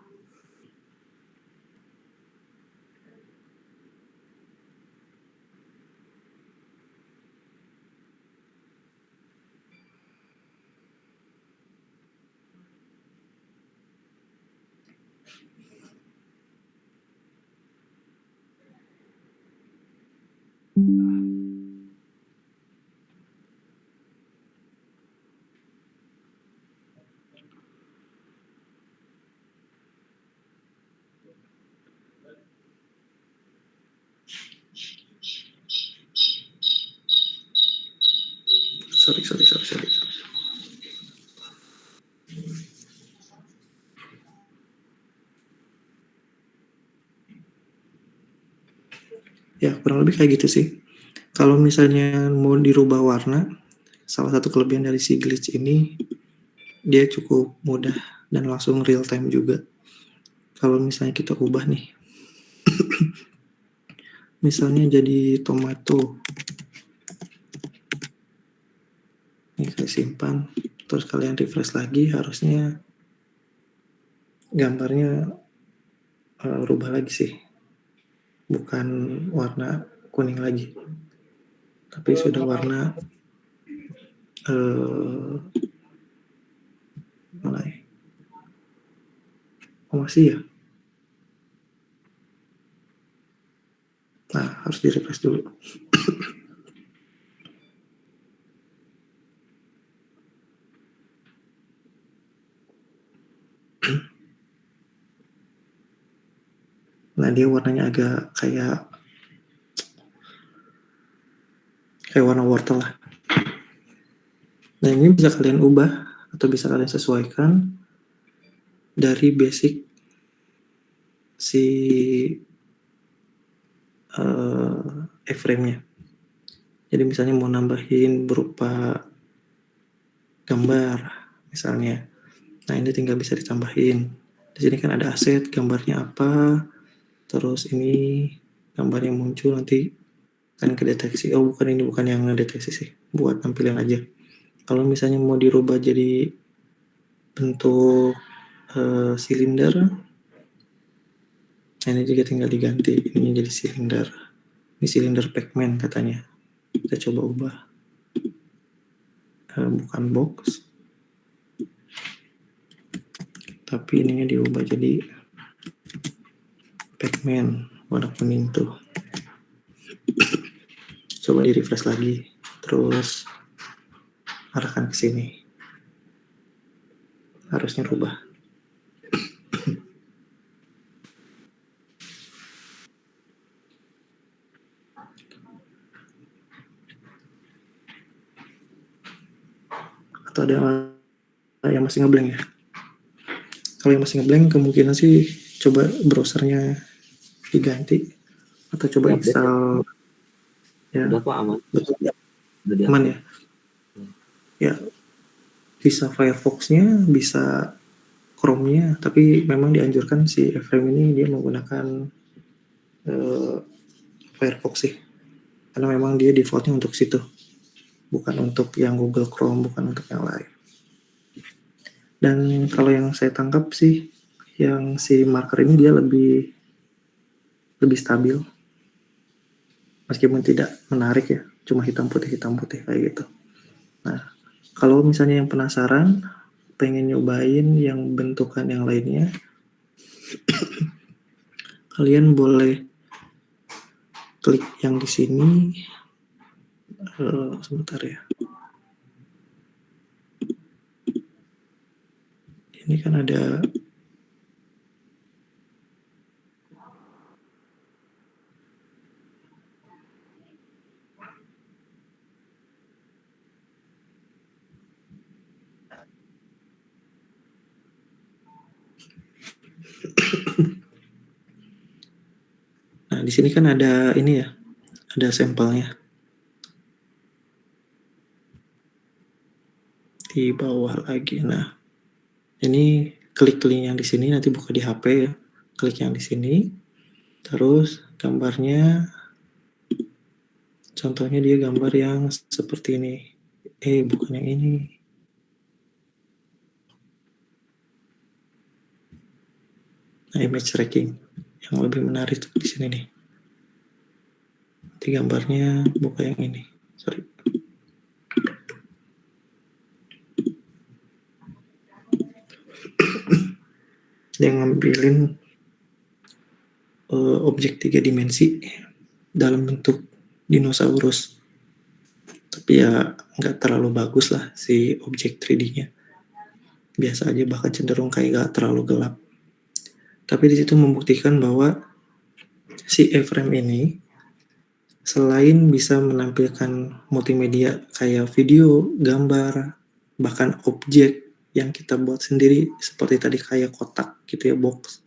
[SPEAKER 2] Sorry. Ya, kurang lebih kayak gitu sih. Kalau misalnya mau dirubah warna, salah satu kelebihan dari si glitch ini, dia cukup mudah dan langsung real time juga. Kalau misalnya kita ubah nih, misalnya jadi tomato, ini saya simpan, terus kalian refresh lagi, harusnya gambarnya rubah lagi sih, bukan warna kuning lagi, tapi sudah warna mana ya? Oh, masih ya? Nah, harus di refresh dulu. Nah, dia warnanya agak kayak warna wortel lah. Nah, ini bisa kalian ubah atau bisa kalian sesuaikan dari basic si iframe-nya. Jadi misalnya mau nambahin berupa gambar misalnya. Nah, ini tinggal bisa ditambahin. Di sini kan ada aset, gambarnya apa, terus ini gambar yang muncul nanti kan kedeteksi. Oh, bukan, ini bukan yang ngedeteksi sih, buat tampilin aja. Kalau misalnya mau dirubah jadi bentuk silinder, nah ini juga tinggal diganti, ini jadi silinder. Ini silinder Pac-Man katanya. Kita coba ubah. Bukan box, tapi ininya diubah jadi Pac-Man warna kuning tuh. Coba di refresh lagi, terus arahkan ke sini, harusnya rubah. Atau ada yang masih ngeblank ya? Kalau yang masih ngeblank kemungkinan sih coba browsernya diganti atau coba install ya.
[SPEAKER 3] Udah kok aman.
[SPEAKER 2] Betul.
[SPEAKER 3] Udah
[SPEAKER 2] Aman ya? Ya, bisa Firefox-nya, bisa Chrome-nya, tapi memang dianjurkan si iframe ini dia menggunakan Firefox sih, karena memang dia defaultnya untuk situ, bukan untuk yang Google Chrome, bukan untuk yang lain. Dan kalau yang saya tangkap sih, yang si marker ini dia lebih stabil, meskipun tidak menarik ya, cuma hitam putih kayak gitu. Nah, kalau misalnya yang penasaran, pengen nyobain yang bentukan yang lainnya, kalian boleh klik yang di sini. Sebentar ya. Ini kan ada nah, di sini kan ada ini ya, ada sampelnya di bawah lagi. Nah, ini klik link yang di sini, nanti buka di HP ya. Klik yang di sini, terus gambarnya, contohnya dia gambar yang seperti ini. Bukan yang ini. Nah, image tracking yang lebih menarik di sini nih. Nanti gambarnya buka yang ini. Sorry. Dia ngambilin objek 3 dimensi dalam bentuk dinosaurus. Tapi ya nggak terlalu bagus lah si objek 3D-nya. Biasa aja, bahkan cenderung kayak nggak terlalu gelap. Tapi di situ membuktikan bahwa si A-frame ini selain bisa menampilkan multimedia kayak video, gambar, bahkan objek yang kita buat sendiri seperti tadi kayak kotak gitu ya, box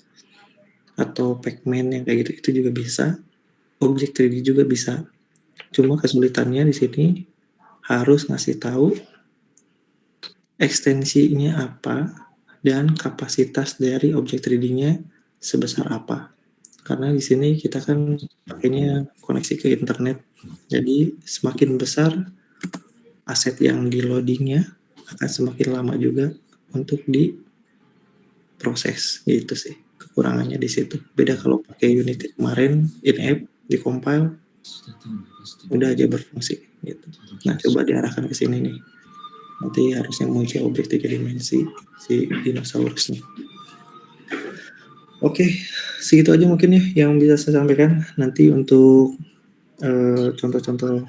[SPEAKER 2] atau Pac-Man yang kayak gitu, itu juga bisa. Objek 3D juga bisa. Cuma kesulitannya di sini harus ngasih tahu ekstensinya apa dan kapasitas dari objek 3D-nya sebesar apa. Karena di sini kita kan pakainya koneksi ke internet. Jadi semakin besar aset yang di loadingnya akan semakin lama juga untuk diproses gitu sih. Kekurangannya di situ. Beda kalau pakai Unity kemarin in-app di compile udah aja berfungsi gitu. Nah, coba diarahkan ke sini nih. Nanti harusnya muncul objek 3 dimensi si dinosaurusnya. Oke, segitu aja mungkin ya yang bisa saya sampaikan. Nanti untuk contoh-contoh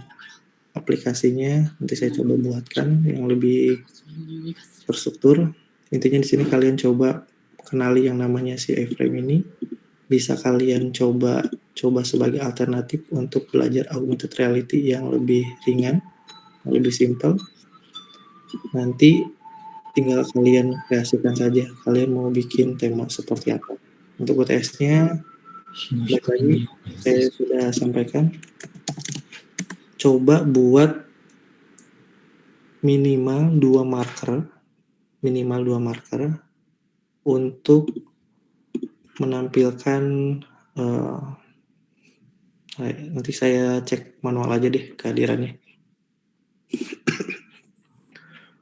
[SPEAKER 2] aplikasinya nanti saya coba buatkan yang lebih terstruktur. Intinya di sini kalian coba kenali yang namanya si A-frame ini. Bisa kalian coba sebagai alternatif untuk belajar augmented reality yang lebih ringan, lebih simpel. Nanti tinggal kalian kreasikan saja. Kalian mau bikin tema seperti apa. Untuk UTS-nya, baik lagi saya sudah sampaikan. Coba buat minimal 2 marker untuk menampilkan nanti saya cek manual aja deh kehadirannya.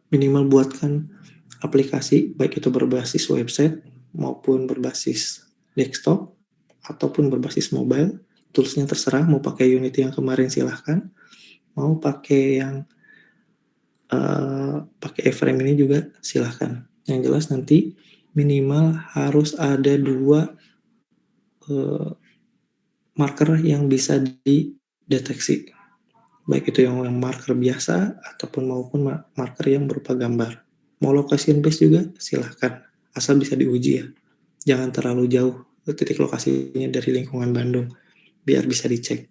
[SPEAKER 2] Minimal buatkan aplikasi baik itu berbasis website maupun berbasis desktop ataupun berbasis mobile. Toolsnya terserah, mau pakai Unity yang kemarin silahkan, mau pakai yang pakai A-frame ini juga silahkan. Yang jelas nanti minimal harus ada 2 marker yang bisa dideteksi, baik itu yang marker biasa ataupun maupun marker yang berupa gambar. Mau location based juga silahkan, asal bisa diuji ya. Jangan terlalu jauh titik lokasinya dari lingkungan Bandung, biar bisa dicek.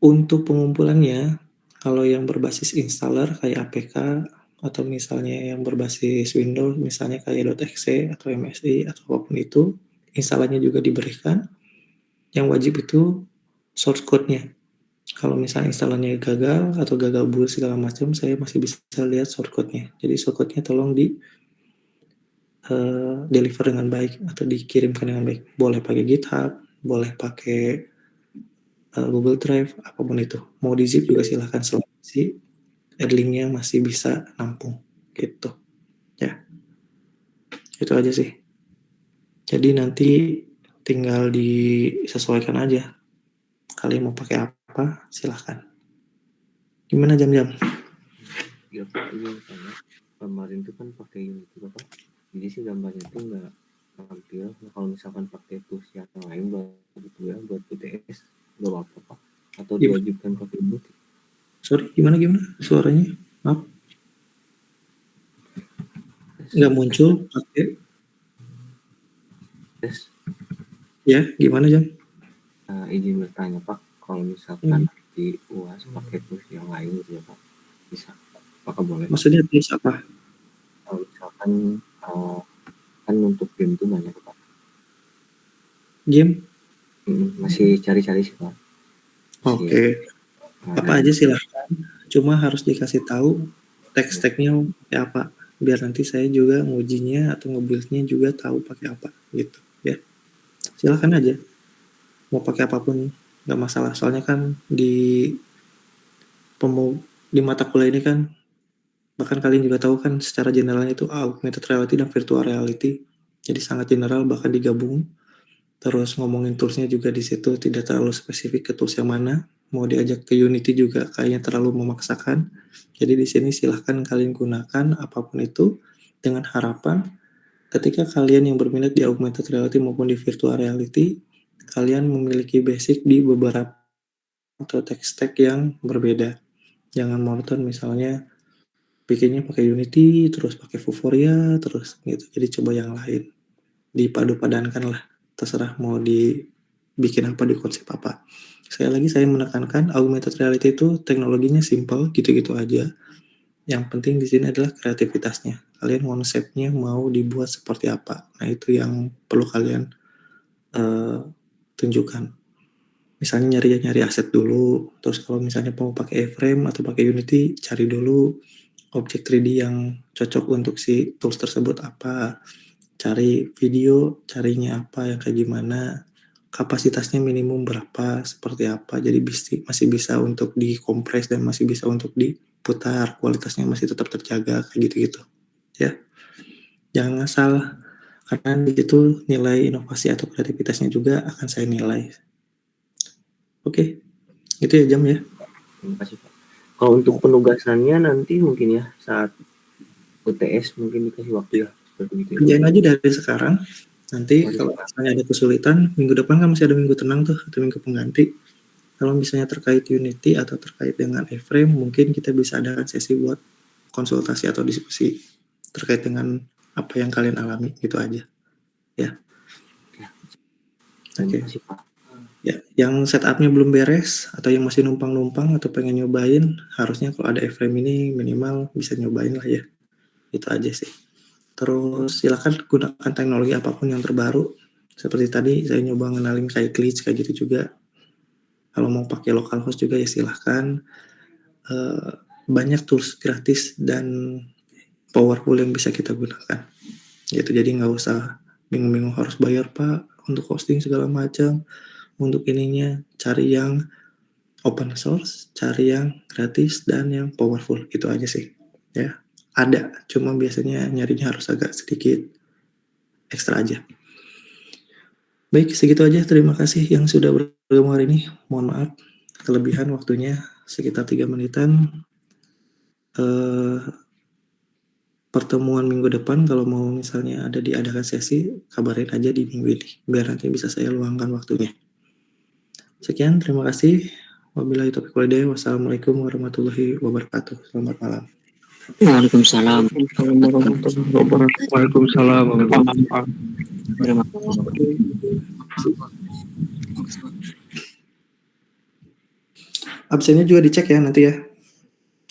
[SPEAKER 2] Untuk pengumpulannya, kalau yang berbasis installer kayak APK atau misalnya yang berbasis Windows, misalnya kayak .exe atau MSI atau apapun itu, installannya juga diberikan. Yang wajib itu source code-nya. Kalau misalnya installannya gagal atau gagal build segala macam, saya masih bisa lihat source code-nya. Jadi source code-nya tolong deliver dengan baik atau dikirimkan dengan baik. Boleh pakai GitHub, boleh pakai Google Drive, apapun itu. Mau di zip juga silahkan, selama si link-nya masih bisa nampung gitu. Ya. Itu aja sih. Jadi nanti tinggal disesuaikan aja. Kalian mau pakai apa, silahkan. Gimana jam-jam?
[SPEAKER 3] Ya Pak, ini tanya. Kemarin itu kan pakai Unity Pak. Jadi sih gambarnya itu nggak tampil. Nah, kalau misalkan pakai tools yang lain gitu ya buat UTS nggak apa-apa Pak. Atau diwajibkan pakai Unity.
[SPEAKER 2] Sorry, gimana suaranya? Maaf. Nggak muncul pakai.
[SPEAKER 3] Yes.
[SPEAKER 2] Ya, gimana jam?
[SPEAKER 3] Izin bertanya Pak, kalau misalkan di UAS pakai tools yang lain gitu ya Pak, bisa? Apakah boleh?
[SPEAKER 2] Maksudnya tools apa?
[SPEAKER 3] Kalau misalkan kan untuk game itu banyak Pak.
[SPEAKER 2] Game?
[SPEAKER 3] Masih cari-cari sih Pak.
[SPEAKER 2] Oke. Apa aja silahkan. Cuma harus dikasih tahu teks-teksnya kayak apa. biar nanti saya juga ngujinya atau nge-build-nya juga tahu pakai apa gitu ya. Silakan aja mau pakai apapun nggak masalah, soalnya kan di mata kuliah ini kan, bahkan kalian juga tahu kan secara generalnya itu augmented reality dan virtual reality, jadi sangat general bahkan digabung. Terus ngomongin toolsnya juga di situ tidak terlalu spesifik ke tools yang mana, mau diajak ke Unity juga kayaknya terlalu memaksakan. Jadi di sini silahkan kalian gunakan apapun itu dengan harapan ketika kalian yang berminat di augmented reality maupun di virtual reality, kalian memiliki basic di beberapa atau tech stack yang berbeda. Jangan monoton misalnya bikinnya pakai Unity, terus pakai Vuforia, terus gitu. Jadi coba yang lain. Dipadu-padankan lah. Terserah mau dibikin apa, di konsep apa. Sekali lagi saya menekankan augmented reality itu teknologinya simple, gitu-gitu aja. Yang penting di sini adalah kreativitasnya. Kalian konsepnya mau dibuat seperti apa. Nah itu yang perlu kalian tunjukkan. Misalnya nyari aset dulu, terus kalau misalnya mau pakai iframe atau pakai Unity, cari dulu objek 3D yang cocok untuk si tools tersebut apa, cari video, carinya apa, yang kayak gimana, kapasitasnya minimum berapa, seperti apa, jadi masih bisa untuk dikompres dan masih bisa untuk diputar, kualitasnya masih tetap terjaga, kayak gitu-gitu ya. Jangan ngasal, karena di situ nilai inovasi atau kreativitasnya juga akan saya nilai. Oke, itu ya Jam ya.
[SPEAKER 3] Terima kasih Pak. Kalau untuk penugasannya nanti mungkin ya saat UTS mungkin dikasih waktu ya seperti itu.
[SPEAKER 2] Kerjain aja dari sekarang. Nanti kalau misalnya ada kesulitan, minggu depan kan masih ada minggu tenang tuh, atau minggu pengganti. Kalau misalnya terkait Unity atau terkait dengan iframe, mungkin kita bisa adakan sesi buat konsultasi atau diskusi terkait dengan apa yang kalian alami, gitu aja. Ya. Oke.
[SPEAKER 3] Terima kasih Pak.
[SPEAKER 2] Ya, yang setupnya belum beres atau yang masih numpang-numpang atau pengen nyobain, harusnya kalau ada iframe ini minimal bisa nyobain lah ya. Itu aja sih. Terus silakan gunakan teknologi apapun yang terbaru. Seperti tadi saya nyoba ngenalin kayak glitch kayak gitu juga. Kalau mau pakai localhost juga ya silahkan. Banyak tools gratis dan powerful yang bisa kita gunakan. Gitu, jadi nggak usah bingung-bingung harus bayar Pak untuk hosting segala macam. Untuk ininya cari yang open source, cari yang gratis dan yang powerful, itu aja sih ya. Ada, cuma biasanya nyarinya harus agak sedikit ekstra aja. Baik, segitu aja. Terima kasih yang sudah bergabung hari ini. Mohon maaf kelebihan waktunya sekitar 3 menitan. Pertemuan minggu depan kalau mau misalnya ada diadakan sesi, kabarin aja di minggu ini biar nanti bisa saya luangkan waktunya. Sekian, terima kasih. Wabillahi taufiq wal hidayah. Wassalamualaikum warahmatullahi wabarakatuh. Selamat malam.
[SPEAKER 6] Waalaikumsalam.
[SPEAKER 5] Waalaikumsalam.
[SPEAKER 6] Terima kasih.
[SPEAKER 2] Absennya juga dicek ya nanti ya.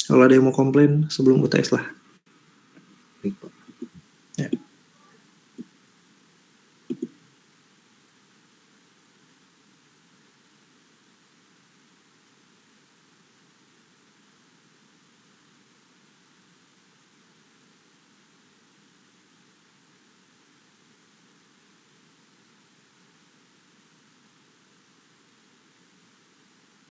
[SPEAKER 2] Kalau ada yang mau komplain sebelum UTS lah.